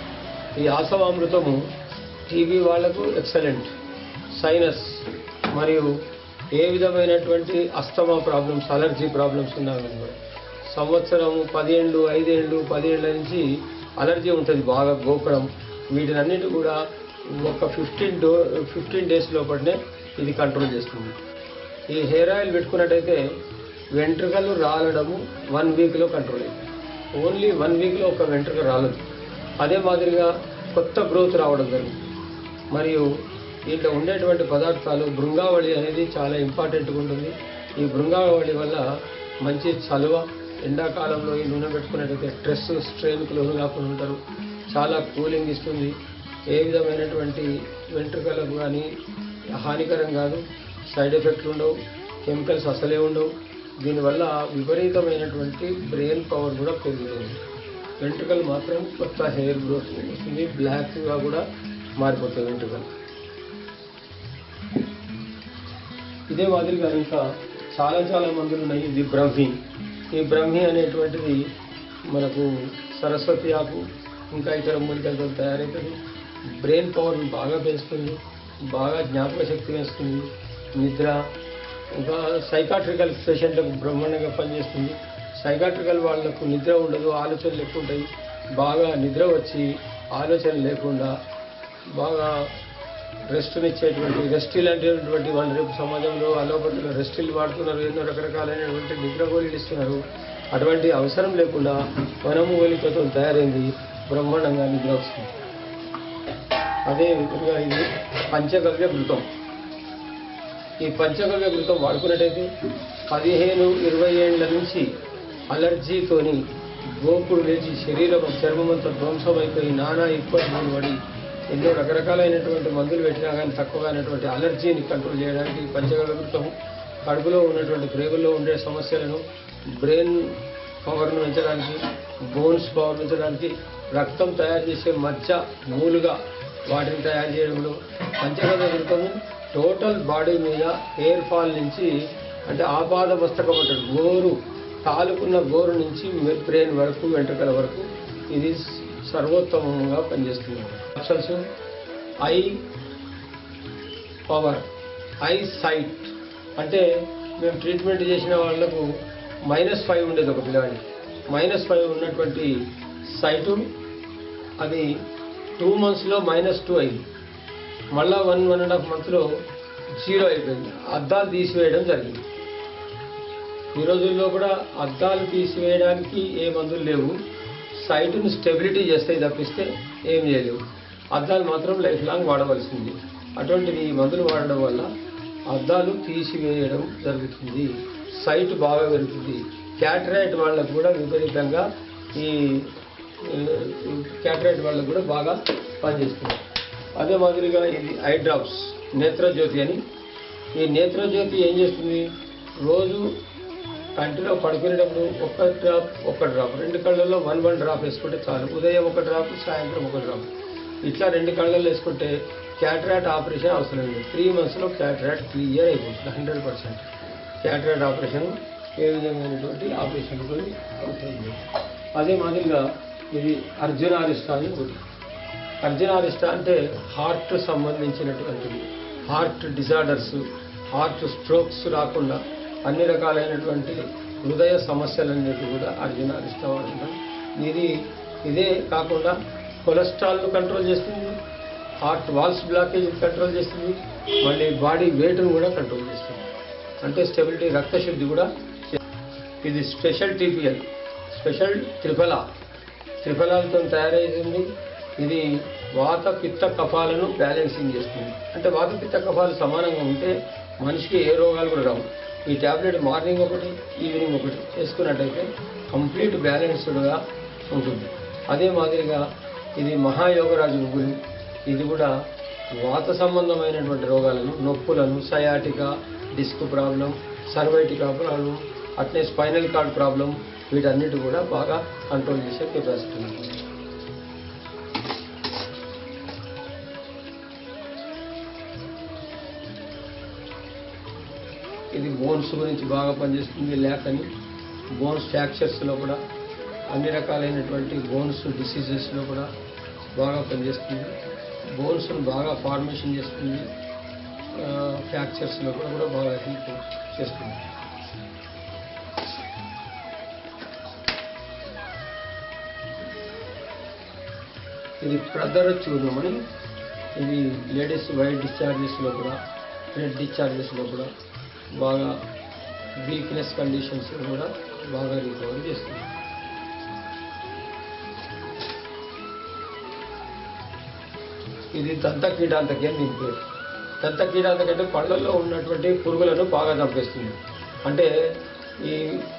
ఈ ఆసవామృతము టీబీ వాళ్లకు ఎక్సలెంట్. సైనస్ మరియు ఏ విధమైనటువంటి అస్తమా ప్రాబ్లమ్స్, అలర్జీ ప్రాబ్లమ్స్ ఉన్నా కానీ కూడా సంవత్సరం 10 ఏళ్ళు 5 ఏళ్ళు 10 ఏళ్ళ నుంచి అలర్జీ ఉంటుంది బాగా, గోకడం, వీటినన్నిటి కూడా ఒక 15 డేస్ లోపలనే ఇది కంట్రోల్ చేస్తుంది. ఈ హెయిర్ ఆయిల్ పెట్టుకున్నట్టయితే వెంట్రుకలు రాలడము 1 వీక్లో కంట్రోల్ అవుతుంది. ఓన్లీ 1 వీక్లో ఒక వెంట్రుక రాలదు. అదే మాదిరిగా కొత్త గ్రోత్ రావడం జరుగుతుంది. మరియు దీంట్లో ఉండేటువంటి పదార్థాలు భృంగావళి అనేది చాలా ఇంపార్టెంట్గా ఉంటుంది. ఈ భృంగావళి వల్ల మంచి చలువ, ఎండాకాలంలో ఈ నూనె పెట్టుకున్నట్టయితే స్ట్రెయిన్కు లోను కాకుండా ఉంటారు. చాలా కూలింగ్ ఇస్తుంది. ఏ విధమైనటువంటి వెంట్రుకలకు కానీ హానికరం కాదు. సైడ్ ఎఫెక్ట్లు ఉండవు, కెమికల్స్ అసలే ఉండవు. దీనివల్ల విపరీతమైనటువంటి బ్రెయిన్ పవర్ కూడా పెరుగుతుంది. వెంట్రుకలు మాత్రం కొత్త హెయిర్ గ్రోత్ వస్తుంది. బ్లాక్గా కూడా మారిపోతాయి వెంట్రుకలు. ఇదే మాదిరిగా ఇంకా చాలా మందులు ఉన్నాయి. ఇది బ్రహ్మి. ఈ బ్రహ్మి అనేటువంటిది మనకు సరస్వతి ఆకు ఇంకా ఇతర మూలికలతో తయారవుతుంది. బ్రెయిన్ పవర్ని బాగా పెంచుతుంది, బాగా జ్ఞాపక శక్తి వేస్తుంది, నిద్ర, ఇంకా సైకాట్రికల్ పేషెంట్లకు బ్రహ్మాండంగా పనిచేస్తుంది. సైకాట్రికల్ వాళ్ళకు నిద్ర ఉండదు, ఆలోచనలు ఎక్కువ ఉంటాయి. బాగా నిద్ర వచ్చి ఆలోచన లేకుండా బాగా రెస్ట్నిచ్చేటువంటి రెస్టిల్ అనేటువంటి వాళ్ళు రేపు సమాజంలో అలోపతిలో రెస్టిల్ వాడుతున్నారు. ఎన్నో రకరకాలైనటువంటి నిద్ర గోళీలు ఇస్తున్నారు. అటువంటి అవసరం లేకుండా వనమూలికతో తయారైంది బ్రహ్మాండంగా నిద్ర వస్తుంది. అదే విధంగా ఇది పంచగవ్య ఘృతం. ఈ పంచగవ్య ఘృతం వాడుకున్నట్టయితే 15-20 ఏళ్ల నుంచి అలర్జీతోని గోపుడు లేచి శరీరం చర్మమంతా ధ్వంసమైపోయి నానా ఇబ్బందులు పడి ఎన్నో రకరకాలైనటువంటి మందులు పెట్టినా కానీ తక్కువగానటువంటి అలర్జీని కంట్రోల్ చేయడానికి పంచగవ్య ఘృతం కడుపులో ఉన్నటువంటి ప్రేగుల్లో ఉండే సమస్యలను, బ్రెయిన్ పవర్ను పెంచడానికి, బోన్స్ పవర్ పెంచడానికి, రక్తం తయారు చేసే మజ్జ మూలుగా వాటిని తయారు చేయడంలో పంచగవ్య ఘృతము టోటల్ బాడీ మీద హెయిర్ ఫాల్ నుంచి అంటే ఆపాద మస్తకం అంటాడు, గోరు తాలుకున్న గోరు నుంచి బ్రెయిన్ వరకు వెంట్రుకల వరకు ఇది సర్వోత్తమంగా పనిచేస్తుంది. Options I power, eye sight. అంటే మేము ట్రీట్మెంట్ చేసిన వాళ్లకు -5 ఉండేది ఒక పిల్లవాడికి. -5 ఉన్నటువంటి సైటు అది 2 monthsలో -2 అయింది. మళ్ళా 1.5 monthsలో 0 అయిపోయింది. అద్దాలు తీసివేయడం జరిగింది. ఈ రోజుల్లో కూడా అద్దాలు తీసివేయడానికి ఏ మందులు లేవు. సైటును స్టెబిలిటీ చేస్తాయి తప్పిస్తే ఏం చేయలేవు. అద్దాలు మాత్రం లైఫ్ లాంగ్ వాడవలసింది. అటువంటిది ఈ మందులు వాడడం వల్ల అద్దాలు తీసివేయడం జరుగుతుంది. సైట్ బాగా పెరుగుతుంది. క్యాటరాక్ట్ వాళ్ళకు కూడా విపరీతంగా ఈ క్యాటరాక్ట్ వాళ్ళకు కూడా బాగా పనిచేస్తుంది. అదే మాదిరిగా ఇది ఐ డ్రాప్స్, నేత్రజ్యోతి అని. ఈ నేత్రజ్యోతి ఏం చేస్తుంది, రోజు కంటిలో పడుకునేటప్పుడు ఒక డ్రాప్ 2 కళ్ళల్లో 1 డ్రాప్ వేసుకుంటే చాలు. ఉదయం 1 డ్రాప్, సాయంత్రం 1 డ్రాప్. ఇట్లా 2 కళ్ళల్లో వేసుకుంటే క్యాటరాక్ట్ ఆపరేషన్ అవసరం లేదు. 3 monthsలో క్యాటరాక్ట్ క్లియర్ అయిపోతుంది 100%. క్యాటరాక్ట్ ఆపరేషన్ ఏ విధమైనటువంటి ఆపరేషన్ కూడా అవసరం లేదు. అదే మాదిరిగా ఇది అర్జునారిష్ట అని ఒకటి. అర్జునారిష్ట అంటే హార్ట్ సంబంధించినటువంటిది. హార్ట్ డిజార్డర్స్, హార్ట్ స్ట్రోక్స్ రాకుండా అన్ని రకాలైనటువంటి హృదయ సమస్యలన్నిటి కూడా అర్జునారిష్ట వాడుతున్నాం. ఇదే కాకుండా కొలెస్ట్రాల్ను కంట్రోల్ చేస్తుంది, హార్ట్ వాల్స్ బ్లాకేజ్ కంట్రోల్ చేస్తుంది, మళ్ళీ బాడీ వెయిట్ను కూడా కంట్రోల్ చేస్తుంది. అంటే స్టెబిలిటీ, రక్తశుద్ధి కూడా. ఇది స్పెషల్ టీపీఎల్, స్పెషల్ త్రిఫలాలతో తయారైంది. ఇది వాత పిత్త కఫాలను బ్యాలెన్సింగ్ చేస్తుంది. అంటే వాత పిత్త కఫాలు సమానంగా ఉంటే మనిషికి ఏ రోగాలు కూడా రావు. ఈ ట్యాబ్లెట్ మార్నింగ్ ఒకటి, ఈవినింగ్ ఒకటి వేసుకున్నట్టయితే కంప్లీట్ బ్యాలెన్స్డ్గా ఉంటుంది. అదే మాదిరిగా ఇది మహాయోగరాజు గుగ్గులు. ఇది కూడా వాత సంబంధమైనటువంటి రోగాలను, నొప్పులను, సయాటికా, డిస్క్ ప్రాబ్లం, సర్వైటికా ప్రాబ్లం, అట్లే స్పైనల్ కార్డ్ ప్రాబ్లం, వీటన్నిటి కూడా బాగా కంట్రోల్ చేసే కెపాసిటీ ఉంటుంది. ఇది బోన్స్ గురించి బాగా పనిచేస్తుంది. ల్యాక్ అని బోన్స్ ఫ్రాక్చర్స్లో కూడా, అన్ని రకాలైనటువంటి బోన్స్ డిసీజెస్లో కూడా బాగా పనిచేస్తుంది. బోన్స్ను బాగా ఫార్మేషన్ చేస్తుంది. ఫ్రాక్చర్స్లో కూడా బాగా హెల్ప్ చేస్తుంది. ఇది ప్రదర చూర్ణం అని. ఇది లేడీస్ వైట్ డిశ్చార్జెస్లో కూడా, రెడ్ డిశ్చార్జెస్లో కూడా బాగా, వీక్నెస్ కండిషన్స్ కూడా బాగా రికవర్ చేస్తుంది. ఇది దంతకీటాంతకి అని దీని పేరు. దంతకీటాంతకి అంటే పళ్ళల్లో ఉన్నటువంటి పురుగులను బాగా చంపేస్తుంది. అంటే ఈ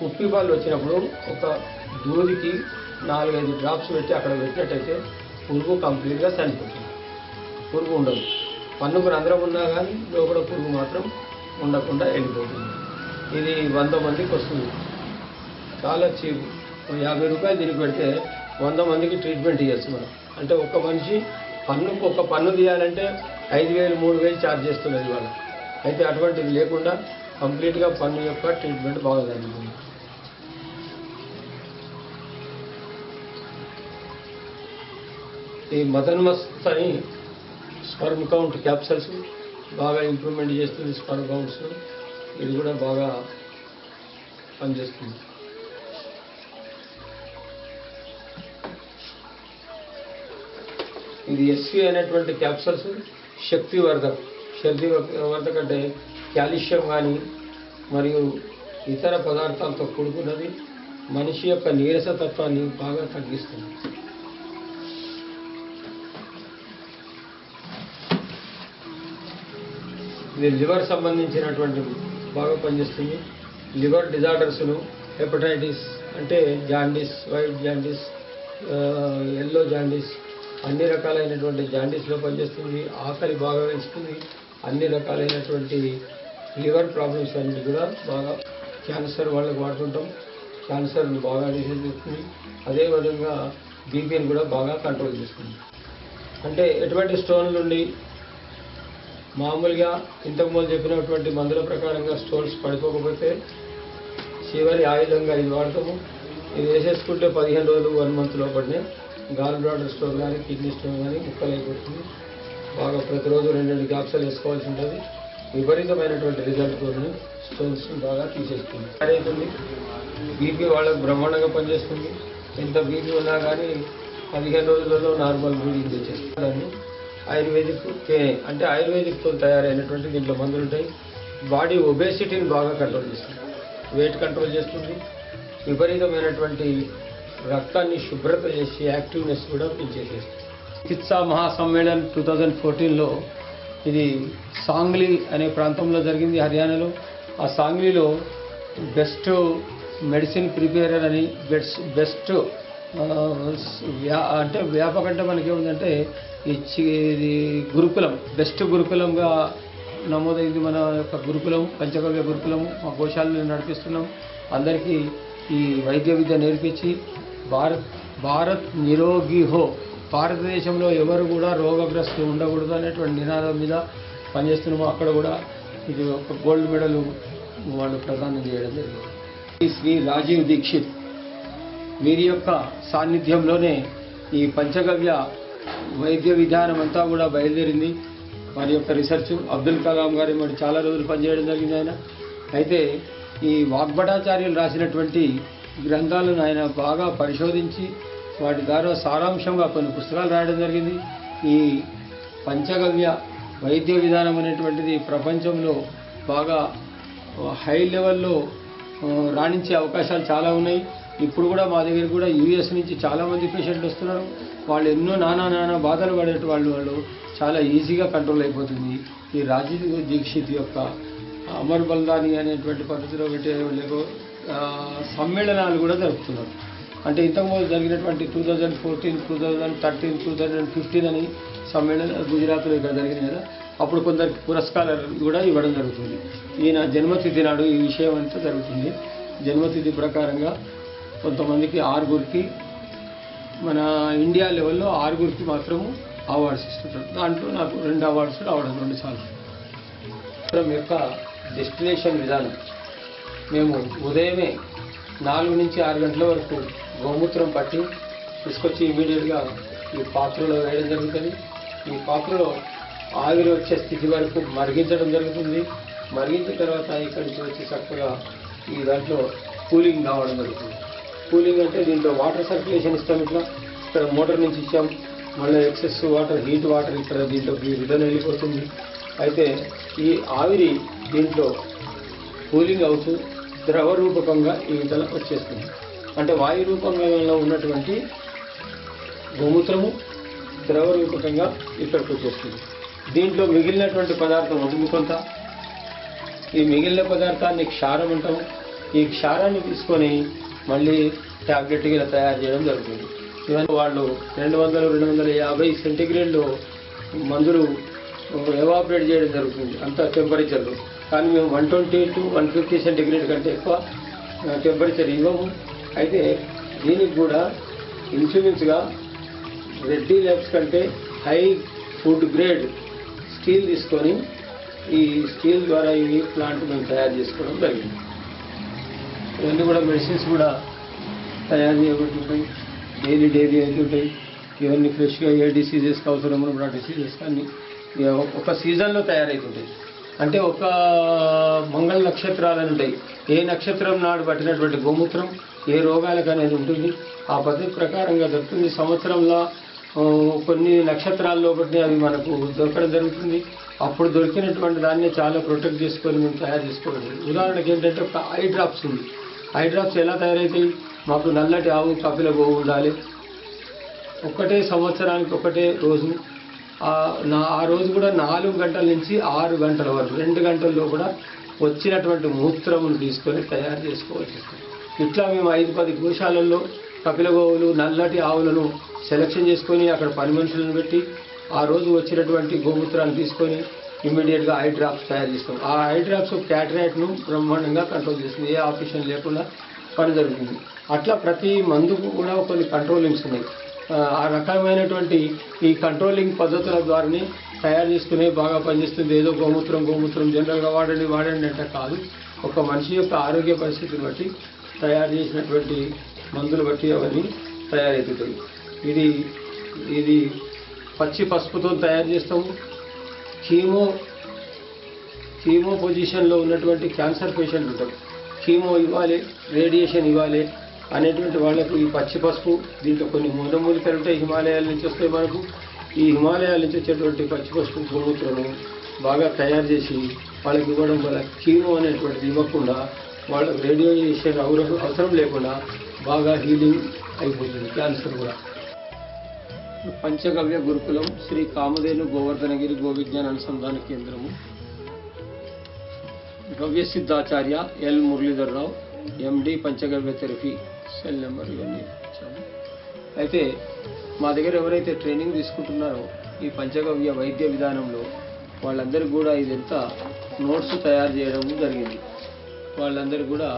ఉప్పి పళ్ళు వచ్చినప్పుడు ఒక దూదికి 4-5 డ్రాప్స్ పెట్టి అక్కడ పెట్టినట్టయితే పురుగు కంప్లీట్గా చనిపోతుంది. పురుగు ఉండదు. పన్నుకు రంధ్రం ఉన్నా కానీ లోపల పురుగు మాత్రం ఉండకుండా వెళ్ళిపోతుంది. ఇది 100 మందికి వస్తుంది. చాలా చీప్. 50 రూపాయలు దీనికి పెడితే 100 మందికి ట్రీట్మెంట్ ఇవ్వచ్చు మనం. అంటే ఒక మనిషి పన్నుకు ఒక పన్ను తీయాలంటే 5,000, 3,000 ఛార్జ్ చేస్తున్నది వాళ్ళు. అయితే అటువంటిది లేకుండా కంప్లీట్గా పన్ను యొక్క ట్రీట్మెంట్ బాగా జరుగుతుంది. ఈ మదన్ మస్త్ అని స్పర్మ్ కౌంట్ క్యాప్సల్స్ బాగా ఇంప్రూవ్మెంట్ చేస్తుంది. స్పర్మ్ కౌంట్స్ ఇది కూడా బాగా పనిచేస్తుంది. ఇది ఎస్వి అనేటువంటి క్యాప్సల్స్ శక్తివర్ధక అంటే కాల్షియం కానీ మరియు ఇతర పదార్థాలతో కూడుకున్నది. మనిషి యొక్క నీరసతత్వాన్ని బాగా తగ్గిస్తుంది. ఇది లివర్ సంబంధించినటువంటి బాగా పనిచేస్తుంది. లివర్ డిజార్డర్స్ను, హెపటైటిస్ అంటే jaundice, white jaundice, yellow jaundice, అన్ని రకాలైనటువంటి జాండీస్లో పనిచేస్తుంది. ఆకలి బాగా పెంచుతుంది. అన్ని రకాలైనటువంటి లివర్ ప్రాబ్లమ్స్ అన్నిటి కూడా బాగా, క్యాన్సర్ వాళ్ళకి వాడుతుంటాం. క్యాన్సర్ని బాగా డిసీజ్ చేస్తుంది. అదేవిధంగా బీపీని కూడా బాగా కంట్రోల్ చేస్తుంది. అంటే ఎటువంటి స్టోన్ల నుండి మామూలుగా ఇంతకుముందు చెప్పినటువంటి మందుల ప్రకారంగా స్టోన్స్ పడిపోకపోతే చివరి ఆయుధంగా ఇది వాడతాము. ఇది వేసేసుకుంటే 15 రోజులు 1 మంత్ లోపలనే గాల్ బ్లాడర్ స్టోన్ కానీ, కిడ్నీ స్టోన్ కానీ ముక్కలైపోతుంది. బాగా ప్రతిరోజు 2 క్యాప్సూల్ వేసుకోవాల్సి ఉంటుంది. విపరీతమైనటువంటి రిజల్ట్ తోని స్టోన్స్ బాగా తీసేస్తుంది. అవుతుంది. బీపీ వాళ్ళకు బ్రహ్మాండంగా పనిచేస్తుంది. ఎంత బీపీ ఉన్నా కానీ 15 రోజులలో నార్మల్ బ్రీడింగ్ తెచ్చేస్తుంది. ఆయుర్వేదిక్ అంటే ఆయుర్వేదిక్తో తయారైనటువంటి దీంట్లో మందులు ఉంటాయి. బాడీ ఒబేసిటీని బాగా కంట్రోల్ చేస్తుంది. వెయిట్ కంట్రోల్ చేస్తుంది. విపరీతమైనటువంటి రక్తాన్ని శుభ్రత చేసి యాక్టివ్నెస్ కూడా పెంచేసేస్తుంది. చికిత్సా మహాసమ్మేళన్ 2014లో ఇది సాంగ్లీ అనే ప్రాంతంలో జరిగింది, హర్యానాలో. ఆ సాంగ్లీలో బెస్ట్ మెడిసిన్ ప్రిపేరర్ అని, బెస్ట్ అంటే వ్యాపకం అంటే మనకేముందంటే ఇది గురుకులం, బెస్ట్ గురుకులంగా నమోదైంది మన యొక్క గురుకులం, పంచగవ్య గురుకులము. మా గోశాలను నడిపిస్తున్నాం. అందరికీ ఈ వైద్య విద్య నేర్పించి భారత్ నిరోగి హో, భారతదేశంలో ఎవరు కూడా రోగగ్రస్తులు ఉండకూడదు అనేటువంటి నినాదం మీద పనిచేస్తున్నాము. అక్కడ కూడా ఇది ఒక గోల్డ్ మెడల్ వాళ్ళు ప్రదానం చేయడం జరిగింది. శ్రీ రాజీవ్ దీక్షిత్ వీరి యొక్క సాన్నిధ్యంలోనే ఈ పంచగవ్య వైద్య విధానం అంతా కూడా బయలుదేరింది. వారి యొక్క రీసెర్చ్ అబ్దుల్ కలాం గారి మరి చాలా రోజులు పనిచేయడం జరిగింది ఆయన. అయితే ఈ వాగ్భటాచార్యులు రాసినటువంటి గ్రంథాలను ఆయన బాగా పరిశోధించి వాటి ద్వారా సారాంశంగా కొన్ని పుస్తకాలు రాయడం జరిగింది. ఈ పంచగవ్య వైద్య విధానం అనేటువంటిది ప్రపంచంలో బాగా హై లెవెల్లో రాణించే అవకాశాలు చాలా ఉన్నాయి. ఇప్పుడు కూడా మా దగ్గర కూడా యూఎస్ నుంచి చాలామంది పేషెంట్లు వస్తున్నారు. వాళ్ళు ఎన్నో నానా బాధలు పడేట వాళ్ళు చాలా ఈజీగా కంట్రోల్ అయిపోతుంది. ఈ రాజీవ్ దీక్షిత్ యొక్క అమర్ బల్దాని అనేటువంటి పద్ధతిలో పెట్టే సమ్మేళనాలు కూడా జరుపుతున్నారు. అంటే ఇంతకుముందు జరిగినటువంటి 2014, 2013, 2015 అని సమ్మేళనం గుజరాత్లో ఇక్కడ జరిగినాయి కదా, అప్పుడు కొందరికి పురస్కారాలు కూడా ఇవ్వడం జరుగుతుంది. ఈయన జన్మతిథి నాడు ఈ విషయం అంతా జరుగుతుంది. జన్మతిథి ప్రకారంగా కొంతమందికి 6గురికి, మన ఇండియా లెవెల్లో 6గురికి మాత్రము అవార్డ్స్ ఇస్తుంటారు. దాంట్లో నాకు 2 అవార్డ్స్ రావడం 2 సార్లు. యొక్క డెస్టినేషన్ విధానం, మేము ఉదయమే 4 నుంచి 6 గంటల వరకు గోమూత్రం పట్టి తీసుకొచ్చి ఇమీడియట్గా ఈ పాత్రలో వేయడం జరుగుతుంది. ఈ పాత్రలో ఆవిరి వచ్చే స్థితి వరకు మరిగించడం జరుగుతుంది. మరిగించిన తర్వాత ఇక్కడి నుంచి వచ్చి చక్కగా ఈ దాంట్లో కూలింగ్ కావడం జరుగుతుంది. కూలింగ్ అంటే దీంట్లో వాటర్ సర్క్యులేషన్ ఇస్తాం. ఇక్కడ మోటార్ నుంచి ఇచ్చాం. మళ్ళీ ఎక్సెస్ వాటర్ హీట్ వాటర్ ఇక్కడ దీంట్లోకి రిటర్న్ వెళ్ళిపోతుంది. అయితే ఈ ఆవిరి దీంట్లో కూలింగ్ అవుతూ ద్రవ రూపకంగా ఈ విధంగా వచ్చేస్తుంది. అంటే వాయు రూపంలో ఉన్నటువంటి గోమూత్రము ద్రవ రూపకంగా ఇక్కడికి వచ్చేస్తుంది. దీంట్లో మిగిలినటువంటి పదార్థం ఉంటుంది కొంత. ఈ మిగిలిన పదార్థాన్ని క్షారం అంటాము. ఈ క్షారాన్ని తీసుకొని మళ్ళీ ట్యాబ్లెట్గా తయారు చేయడం జరుగుతుంది. ఇవన్నీ వాళ్ళు 200-250 సెంటీగ్రేడ్లో మందులు ఎవాపరేట్ చేయడం జరుగుతుంది అంత టెంపరేచర్లో. కానీ మేము 120-150 సెంటీగ్రేడ్ కంటే ఎక్కువ టెంపరేచర్ ఇవ్వము. అయితే దీనికి కూడా ఇన్సూరెన్స్గా రెడ్డి ల్యాబ్స్ కంటే హై ఫుడ్ గ్రేడ్ స్టీల్ తీసుకొని ఈ స్టీల్ ద్వారా ఈ ప్లాంట్ మేము తయారు చేసుకోవడం జరిగింది. ఇవన్నీ కూడా మెడిసిన్స్ కూడా తయారు చేయబడుతుంటాయి. డైలీ అవుతుంటాయి. ఇవన్నీ ఫ్రెష్గా ఏ డిసీజెస్కి అవసరం ఉన్నప్పుడు ఆ డిసీజెస్ కానీ ఒక సీజన్లో తయారవుతుంటాయి. అంటే ఒక మంగళ నక్షత్రాలు ఉంటాయి. ఏ నక్షత్రం నాడు పట్టినటువంటి గోమూత్రం ఏ రోగాలకు అనేది ఉంటుంది. ఆ పద్ధతి ప్రకారంగా దొరుకుతుంది. సంవత్సరంలో కొన్ని నక్షత్రాల్లో ఒకటి అవి మనకు దొరకడం జరుగుతుంది. అప్పుడు దొరికినటువంటి దాన్ని చాలా ప్రొటెక్ట్ చేసుకొని మేము తయారు చేసుకోవాలి. ఉదాహరణకి ఏంటంటే ఒక ఐ డ్రాప్స్ ఉంది. ఐ డ్రాప్స్ ఎలా తయారవుతాయి? మాకు నల్లటి ఆవు కపిల గోవు ఉండాలి. ఒకటే సంవత్సరానికి ఒకటే రోజు. ఆ రోజు కూడా 4 గంటల నుంచి 6 గంటల వరకు 2 గంటల్లో కూడా వచ్చినటువంటి మూత్రమును తీసుకొని తయారు చేసుకోవాల్సి వస్తుంది. ఇట్లా మేము 5-10 గోశాలల్లో కపిల గోవులు నల్లటి ఆవులను సెలెక్షన్ చేసుకొని అక్కడ పని మనుషులను పెట్టి ఆ రోజు వచ్చినటువంటి గోమూత్రాన్ని తీసుకొని ఇమ్మీడియట్గా ఐ డ్రాప్స్ తయారు చేస్తాం. ఆ ఐ డ్రాప్స్ క్యాటరాక్ట్ను బ్రహ్మాండంగా కంట్రోల్ చేస్తుంది. ఏ ఆపరేషన్ లేకుండా పని జరుగుతుంది. అట్లా ప్రతి మందుకు కూడా కొన్ని కంట్రోలింగ్స్ ఉన్నాయి. ఆ రకమైనటువంటి ఈ కంట్రోలింగ్ పద్ధతుల ద్వారానే తయారు చేసుకునే బాగా పనిచేస్తుంది. ఏదో గోమూత్రం జనరల్గా వాడండి అంటే కాదు. ఒక మనిషి యొక్క ఆరోగ్య పరిస్థితిని బట్టి తయారు చేసినటువంటి మందులు బట్టి అవన్నీ తయారవుతుంటాయి. ఇది పచ్చి పసుపుతో తయారు చేస్తాము. కీమో పొజిషన్లో ఉన్నటువంటి క్యాన్సర్ పేషెంట్ ఉంటారు. కీమో ఇవ్వాలి, రేడియేషన్ ఇవ్వాలి అనేటువంటి వాళ్ళకు ఈ పచ్చి పసుపు దీంట్లో కొన్ని మూలమూలికలు ఉంటాయి. హిమాలయాల నుంచి వస్తాయి మనకు. ఈ హిమాలయాల నుంచి వచ్చేటువంటి పచ్చి పసుపు గోమూత్రము బాగా తయారు చేసి వాళ్ళకి ఇవ్వడం వల్ల కీమో అనేటువంటిది ఇవ్వకుండా వాళ్ళకు రేడియేషన్ అవసరం లేకుండా బాగా హీలింగ్ అయిపోతుంది క్యాన్సర్ కూడా. పంచగవ్య గురుకులం శ్రీ కామధేను గోవర్ధనగిరి గోవిజ్ఞాన అనుసంధాన కేంద్రము, గవ్య సిద్ధాచార్య ఎల్ మురళీధర్రావు ఎండి, పంచగవ్య థెరపీ, సెల్ నెంబర్ ఇవన్నీ ఇచ్చాము. అయితే మా దగ్గర ఎవరైతే ట్రైనింగ్ తీసుకుంటున్నారో ఈ పంచగవ్య వైద్య విధానంలో వాళ్ళందరికీ కూడా ఇదంతా నోట్స్ తయారు చేయడం జరిగింది. వాళ్ళందరికీ కూడా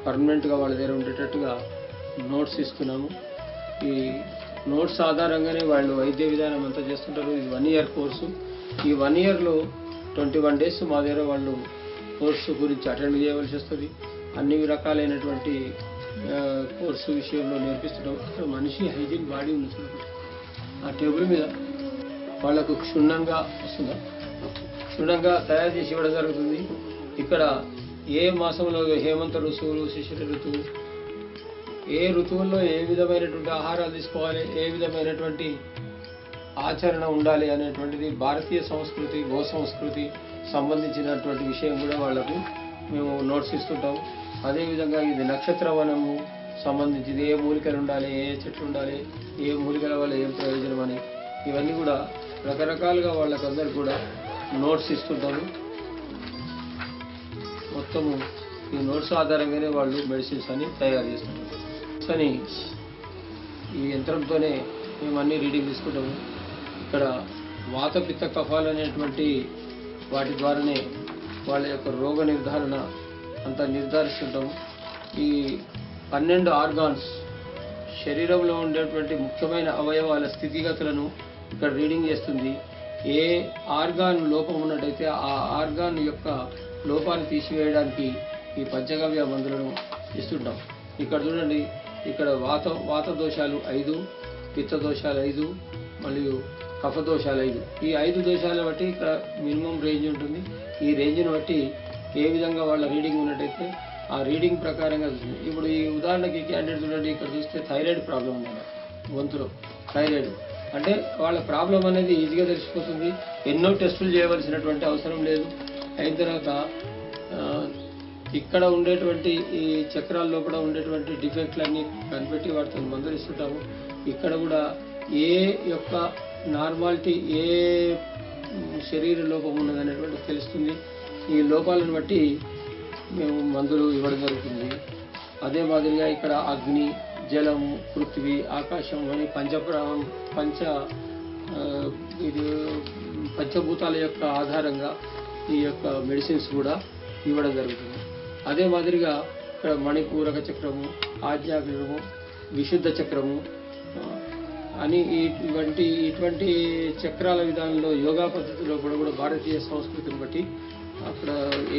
పర్మనెంట్గా వాళ్ళ దగ్గర ఉండేటట్టుగా నోట్స్ ఇస్తున్నాము. ఈ నోట్స్ ఆధారంగానే వాళ్ళు వైద్య విధానం అంతా చేస్తుంటారు. ఇది 1 ఇయర్ కోర్సు. ఈ 1 ఇయర్లో 21 డేస్ మా దగ్గర వాళ్ళు కోర్సు గురించి అటెండ్ చేయవలసి వస్తుంది. అన్ని రకాలైనటువంటి కోర్సు విషయంలో నేర్పిస్తున్నాం. ఇక్కడ మనిషి హైజీన్ బాడీ ఉంది. ఆ టేబుల్ మీద వాళ్ళకు క్షుణ్ణంగా వస్తుందా క్షుణ్ణంగా తయారు చేసి ఇవ్వడం జరుగుతుంది. ఇక్కడ ఏ మాసంలో హేమంత ఋతువులు, శిశిర ఋతువు, ఏ ఋతువుల్లో ఏ విధమైనటువంటి ఆహారాలు తీసుకోవాలి, ఏ విధమైనటువంటి ఆచరణ ఉండాలి అనేటువంటిది భారతీయ సంస్కృతి, గో సంస్కృతి సంబంధించినటువంటి విషయం కూడా వాళ్లకు మేము నోట్స్ ఇస్తుంటాం. అదేవిధంగా ఇది నక్షత్ర వనము సంబంధించింది, ఏ మూలికలు ఉండాలి, ఏ చెట్లు ఉండాలి, ఏ మూలికల వల్ల ఏం ప్రయోజనం అని ఇవన్నీ కూడా రకరకాలుగా వాళ్ళకందరూ కూడా నోట్స్ ఇస్తుంటాము. మొత్తము ఈ నోట్స్ ఆధారంగానే వాళ్ళు మెడిసిన్స్ అని తయారు చేస్తుంటారు. కానీ ఈ యంత్రంతోనే మేము అన్ని రీడింగ్ తీసుకుంటాము. ఇక్కడ వాత పిత్త కఫాలు అనేటువంటి వాటి ద్వారానే వాళ్ళ యొక్క రోగ నిర్ధారణ అంతా నిర్ధారిస్తుంటాము. ఈ 12 ఆర్గాన్స్ శరీరంలో ఉండేటువంటి ముఖ్యమైన అవయవాల స్థితిగతులను ఇక్కడ రీడింగ్ చేస్తుంది. ఏ ఆర్గాన్ లోపం ఉన్నట్టయితే ఆ ఆర్గాన్ యొక్క లోపాన్ని తీసివేయడానికి ఈ పంచగవ్య మందులను ఇస్తుంటాం. ఇక్కడ చూడండి, ఇక్కడ వాత దోషాలు 5, పిత్త దోషాలు 5, మరియు కఫ దోషాలు 5. ఈ 5 దోషాలను బట్టి ఇక్కడ మినిమం రేంజ్ ఉంటుంది. ఈ రేంజ్ని బట్టి ఏ విధంగా వాళ్ళ రీడింగ్ ఉన్నట్టయితే ఆ రీడింగ్ ప్రకారంగా చూస్తుంది. ఇప్పుడు ఈ ఉదాహరణకి క్యాండిడేట్ చూడండి, ఇక్కడ చూస్తే థైరాయిడ్ ప్రాబ్లం ఉంది గొంతులో. అంటే వాళ్ళ ప్రాబ్లం అనేది ఈజీగా తెలిసిపోతుంది. ఎన్నో టెస్టులు చేయవలసినటువంటి అవసరం లేదు. అయిన తర్వాత ఇక్కడ ఉండేటువంటి ఈ చక్రాల్లో కూడా ఉండేటువంటి డిఫెక్ట్లన్నీ కనిపెట్టి వాటితో మందులు ఇస్తుంటాము. ఇక్కడ కూడా ఏ యొక్క నార్మాలిటీ, ఏ శరీర లోపం ఉన్నదనేటువంటి తెలుస్తుంది. ఈ లోపాలను బట్టి మేము మందులు ఇవ్వడం జరుగుతుంది. అదే మాదిరిగా ఇక్కడ అగ్ని, జలము, పృథ్వీ, ఆకాశం అని పంచభూతాల యొక్క ఆధారంగా ఈ యొక్క మెడిసిన్స్ కూడా ఇవ్వడం జరుగుతుంది. అదే మాదిరిగా ఇక్కడ మణిపూరక చక్రము, ఆజ్ఞాచక్రము, విశుద్ధ చక్రము అని ఇటువంటి చక్రాల విధానంలో యోగా పద్ధతిలో కూడా భారతీయ సంస్కృతిని బట్టి అక్కడ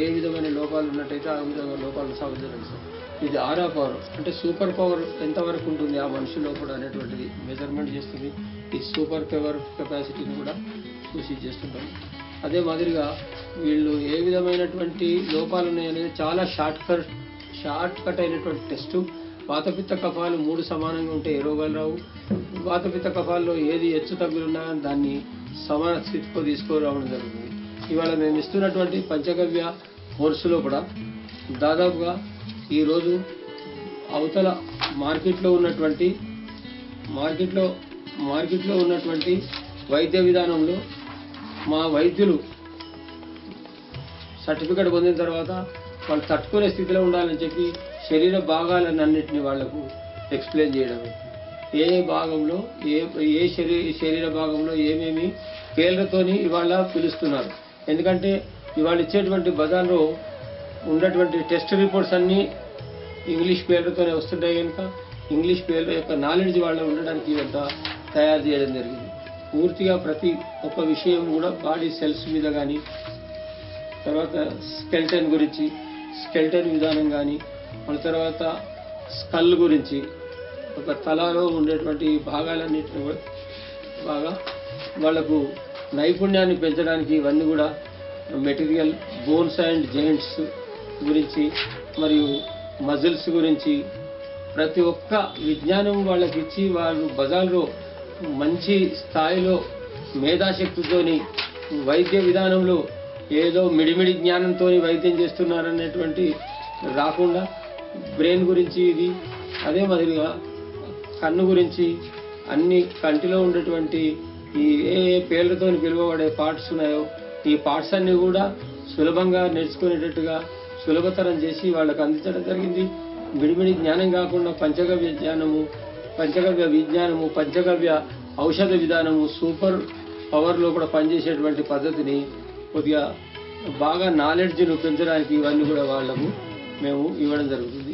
ఏ విధమైన లోపాలు ఉన్నట్టయితే ఆ విధంగా లోపాలను సాధించడం. ఇది ఆరా పవర్ అంటే సూపర్ పవర్ ఎంతవరకు ఉంటుంది ఆ మనిషిలో కూడా అనేటువంటిది మెజర్మెంట్ చేస్తుంది. ఈ సూపర్ పవర్ కెపాసిటీని కూడా సూచించేస్తుంటాం. అదే మాదిరిగా వీళ్ళు ఏ విధమైనటువంటి లోపాలు ఉన్నాయనేది చాలా షార్ట్ కట్ అయినటువంటి టెస్టు. వాతపిత్త కఫాలు 3 సమానంగా ఉంటే ఏ రోగాలు రావు. వాతపిత్త కఫాల్లో ఏది హెచ్చు తగ్గులున్నా దాన్ని సమాన స్థితిలో తీసుకురావడం జరుగుతుంది. ఇవాళ మేము ఇస్తున్నటువంటి పంచగవ్య కోర్సులో కూడా దాదాపుగా ఈరోజు అవతల మార్కెట్లో ఉన్నటువంటి వైద్య విధానంలో మా వైద్యులు సర్టిఫికెట్ పొందిన తర్వాత వాళ్ళు తట్టుకునే స్థితిలో ఉండాలని చెప్పి శరీర భాగాలన్నింటినీ వాళ్లకు ఎక్స్ప్లెయిన్ చేయడం, ఏ భాగంలో ఏ శరీర భాగంలో ఏమేమి పేర్లతోని ఇవాళ పిలుస్తున్నారు. ఎందుకంటే ఇవాళ ఇచ్చేటువంటి బజార్లో ఉన్నటువంటి టెస్ట్ రిపోర్ట్స్ అన్నీ ఇంగ్లీష్ పేర్లతోనే వస్తుంటాయి కనుక ఇంగ్లీష్ పేర్ల యొక్క నాలెడ్జ్ వాళ్ళ ఉండడానికి ఇదంతా తయారు చేయడం జరిగింది. పూర్తిగా ప్రతి ఒక్క విషయం కూడా బాడీ సెల్స్ మీద కానీ, తర్వాత స్కెల్టన్ విధానం కానీ, మన తర్వాత స్కల్ గురించి, ఒక తలలో ఉండేటువంటి భాగాలన్నింటినీ కూడా బాగా వాళ్లకు నైపుణ్యాన్ని పెంచడానికి ఇవన్నీ కూడా మెటీరియల్, బోన్స్ అండ్ జాయింట్స్ గురించి మరియు మజిల్స్ గురించి ప్రతి ఒక్క విజ్ఞానం వాళ్ళకి ఇచ్చి వాళ్ళు బజార్లో మంచి స్థాయిలో మేధాశక్తితోని వైద్య విధానంలో ఏదో మిడిమిడి జ్ఞానంతో వైద్యం చేస్తున్నారనేటువంటి రాకుండా బ్రెయిన్ గురించి ఇది, అదే మాదిరిగా కన్ను గురించి అన్ని కంటిలో ఉండేటువంటి ఈ ఏ పేర్లతో పిలువబడే పార్ట్స్ ఉన్నాయో ఈ పార్ట్స్ అన్ని కూడా సులభంగా నేర్చుకునేటట్టుగా సులభతరం చేసి వాళ్ళకు అందించడం జరిగింది. మిడిమిడి జ్ఞానం కాకుండా పంచగవ్య విజ్ఞానము, పంచగవ్య ఔషధ విధానము, సూపర్ పవర్లో కూడా పనిచేసేటువంటి పద్ధతిని కొద్దిగా బాగా నాలెడ్జ్ను పెంచడానికి ఇవన్నీ కూడా వాళ్లకు మేము ఇవ్వడం జరుగుతుంది.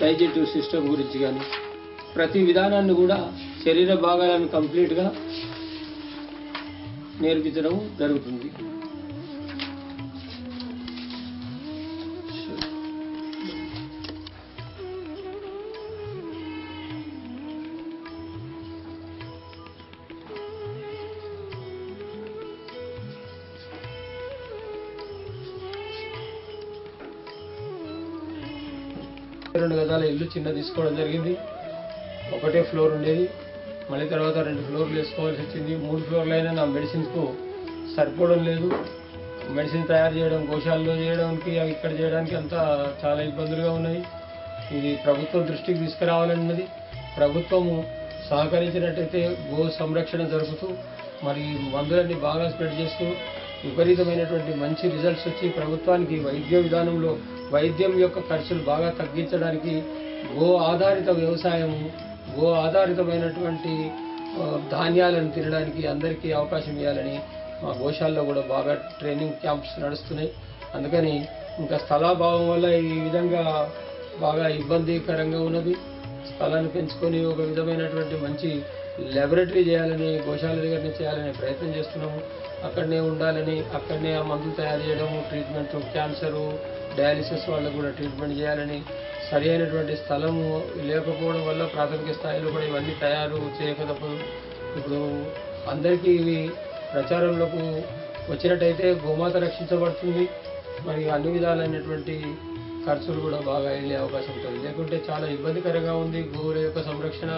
డైజెస్టివ్ సిస్టమ్ గురించి కానీ ప్రతి విధానాన్ని కూడా శరీర భాగాలను కంప్లీట్గా నేర్పించడం జరుగుతుంది. రెండు గదాల ఇల్లు చిన్న తీసుకోవడం జరిగింది. ఒకటే ఫ్లోర్ ఉండేది, మళ్ళీ తర్వాత 2 ఫ్లోర్లు వేసుకోవాల్సి వచ్చింది. 3 ఫ్లోర్లు అయినా నా మెడిసిన్స్కు సరిపోవడం లేదు. మెడిసిన్ తయారు చేయడం, గోశాలలో చేయడానికి, ఇక్కడ చేయడానికి అంతా చాలా ఇబ్బందులుగా ఉన్నాయి. ఇది ప్రభుత్వం దృష్టికి తీసుకురావాలన్నది. ప్రభుత్వము సహకరించినట్టయితే గో సంరక్షణ జరుపుతూ మరి మందులన్నీ బాగా స్ప్రెడ్ చేస్తూ విపరీతమైనటువంటి మంచి రిజల్ట్స్ వచ్చి ప్రభుత్వానికి వైద్య విధానంలో వైద్యం యొక్క ఖర్చులు బాగా తగ్గించడానికి గో ఆధారిత వ్యవసాయము, గో ఆధారితమైనటువంటి ధాన్యాలను తినడానికి అందరికీ అవకాశం ఇవ్వాలని మా గోశాలలో కూడా బాగా ట్రైనింగ్ క్యాంప్స్ నడుస్తున్నాయి. అందుకని ఇంకా స్థలాభావం వల్ల ఈ విధంగా బాగా ఇబ్బందికరంగా ఉన్నది. స్థలాన్ని పెంచుకొని ఒక విధమైనటువంటి మంచి ల్యాబొరేటరీ చేయాలని, గోశాల దగ్గరనే చేయాలనే ప్రయత్నం చేస్తున్నాము. అక్కడనే ఉండాలని, అక్కడనే ఆ మందులు తయారు చేయడము, ట్రీట్మెంట్, క్యాన్సరు, డయాలిసిస్ వాళ్ళకు కూడా ట్రీట్మెంట్ చేయాలని, సరి అయినటువంటి స్థలము లేకపోవడం వల్ల ప్రాథమిక స్థాయిలో కూడా ఇవన్నీ తయారు చేయక తప్పదు. ఇప్పుడు అందరికీ ఇవి ప్రచారంలోకి వచ్చినట్టయితే గోమాత రక్షించబడుతుంది. మరి అన్ని విధాలైనటువంటి ఖర్చులు కూడా బాగా వెళ్ళే అవకాశం ఉంటుంది. లేకుంటే చాలా ఇబ్బందికరంగా ఉంది. గోవుల యొక్క సంరక్షణ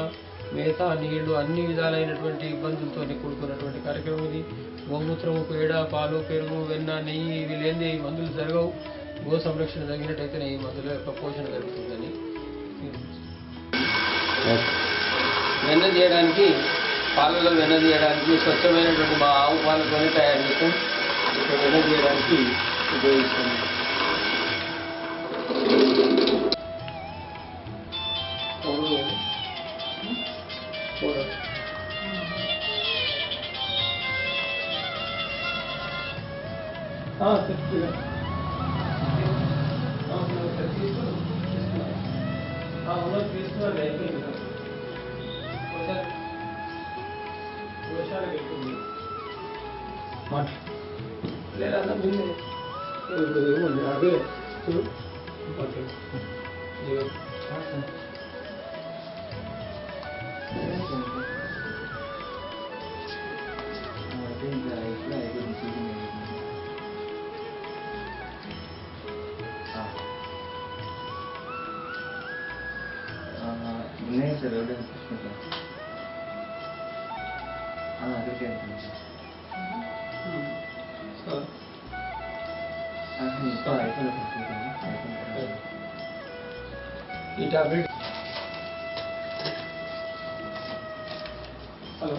మేత, నీళ్లు అన్ని విధాలైనటువంటి ఇబ్బందులతో కూడుకున్నటువంటి కార్యక్రమం ఇది. గోమూత్రము, పేడ, పాలు, పెరుగు, వెన్న, నెయ్యి ఇవి లేని ఈ మందులు జరగవు. గో సంరక్షణ తగినట్టయితేనే ఈ మందుల యొక్క పోషణ జరుగుతుందని. వెన్న చేయడానికి, పాలలో వెన్న చేయడానికి స్వచ్ఛమైనటువంటి మా ఆవు పాలతోనే తయారు చేస్తాం. ఇక్కడ వెన్న చేయడానికి ఉపయోగిస్తాం. తీసుకున్నాను అయిపోయింది. లేదా ఇప్పుడు ఏముంది అదే చూడు. ఓకే नहीं सर अभी ఈ టాబ్లెట్. హలో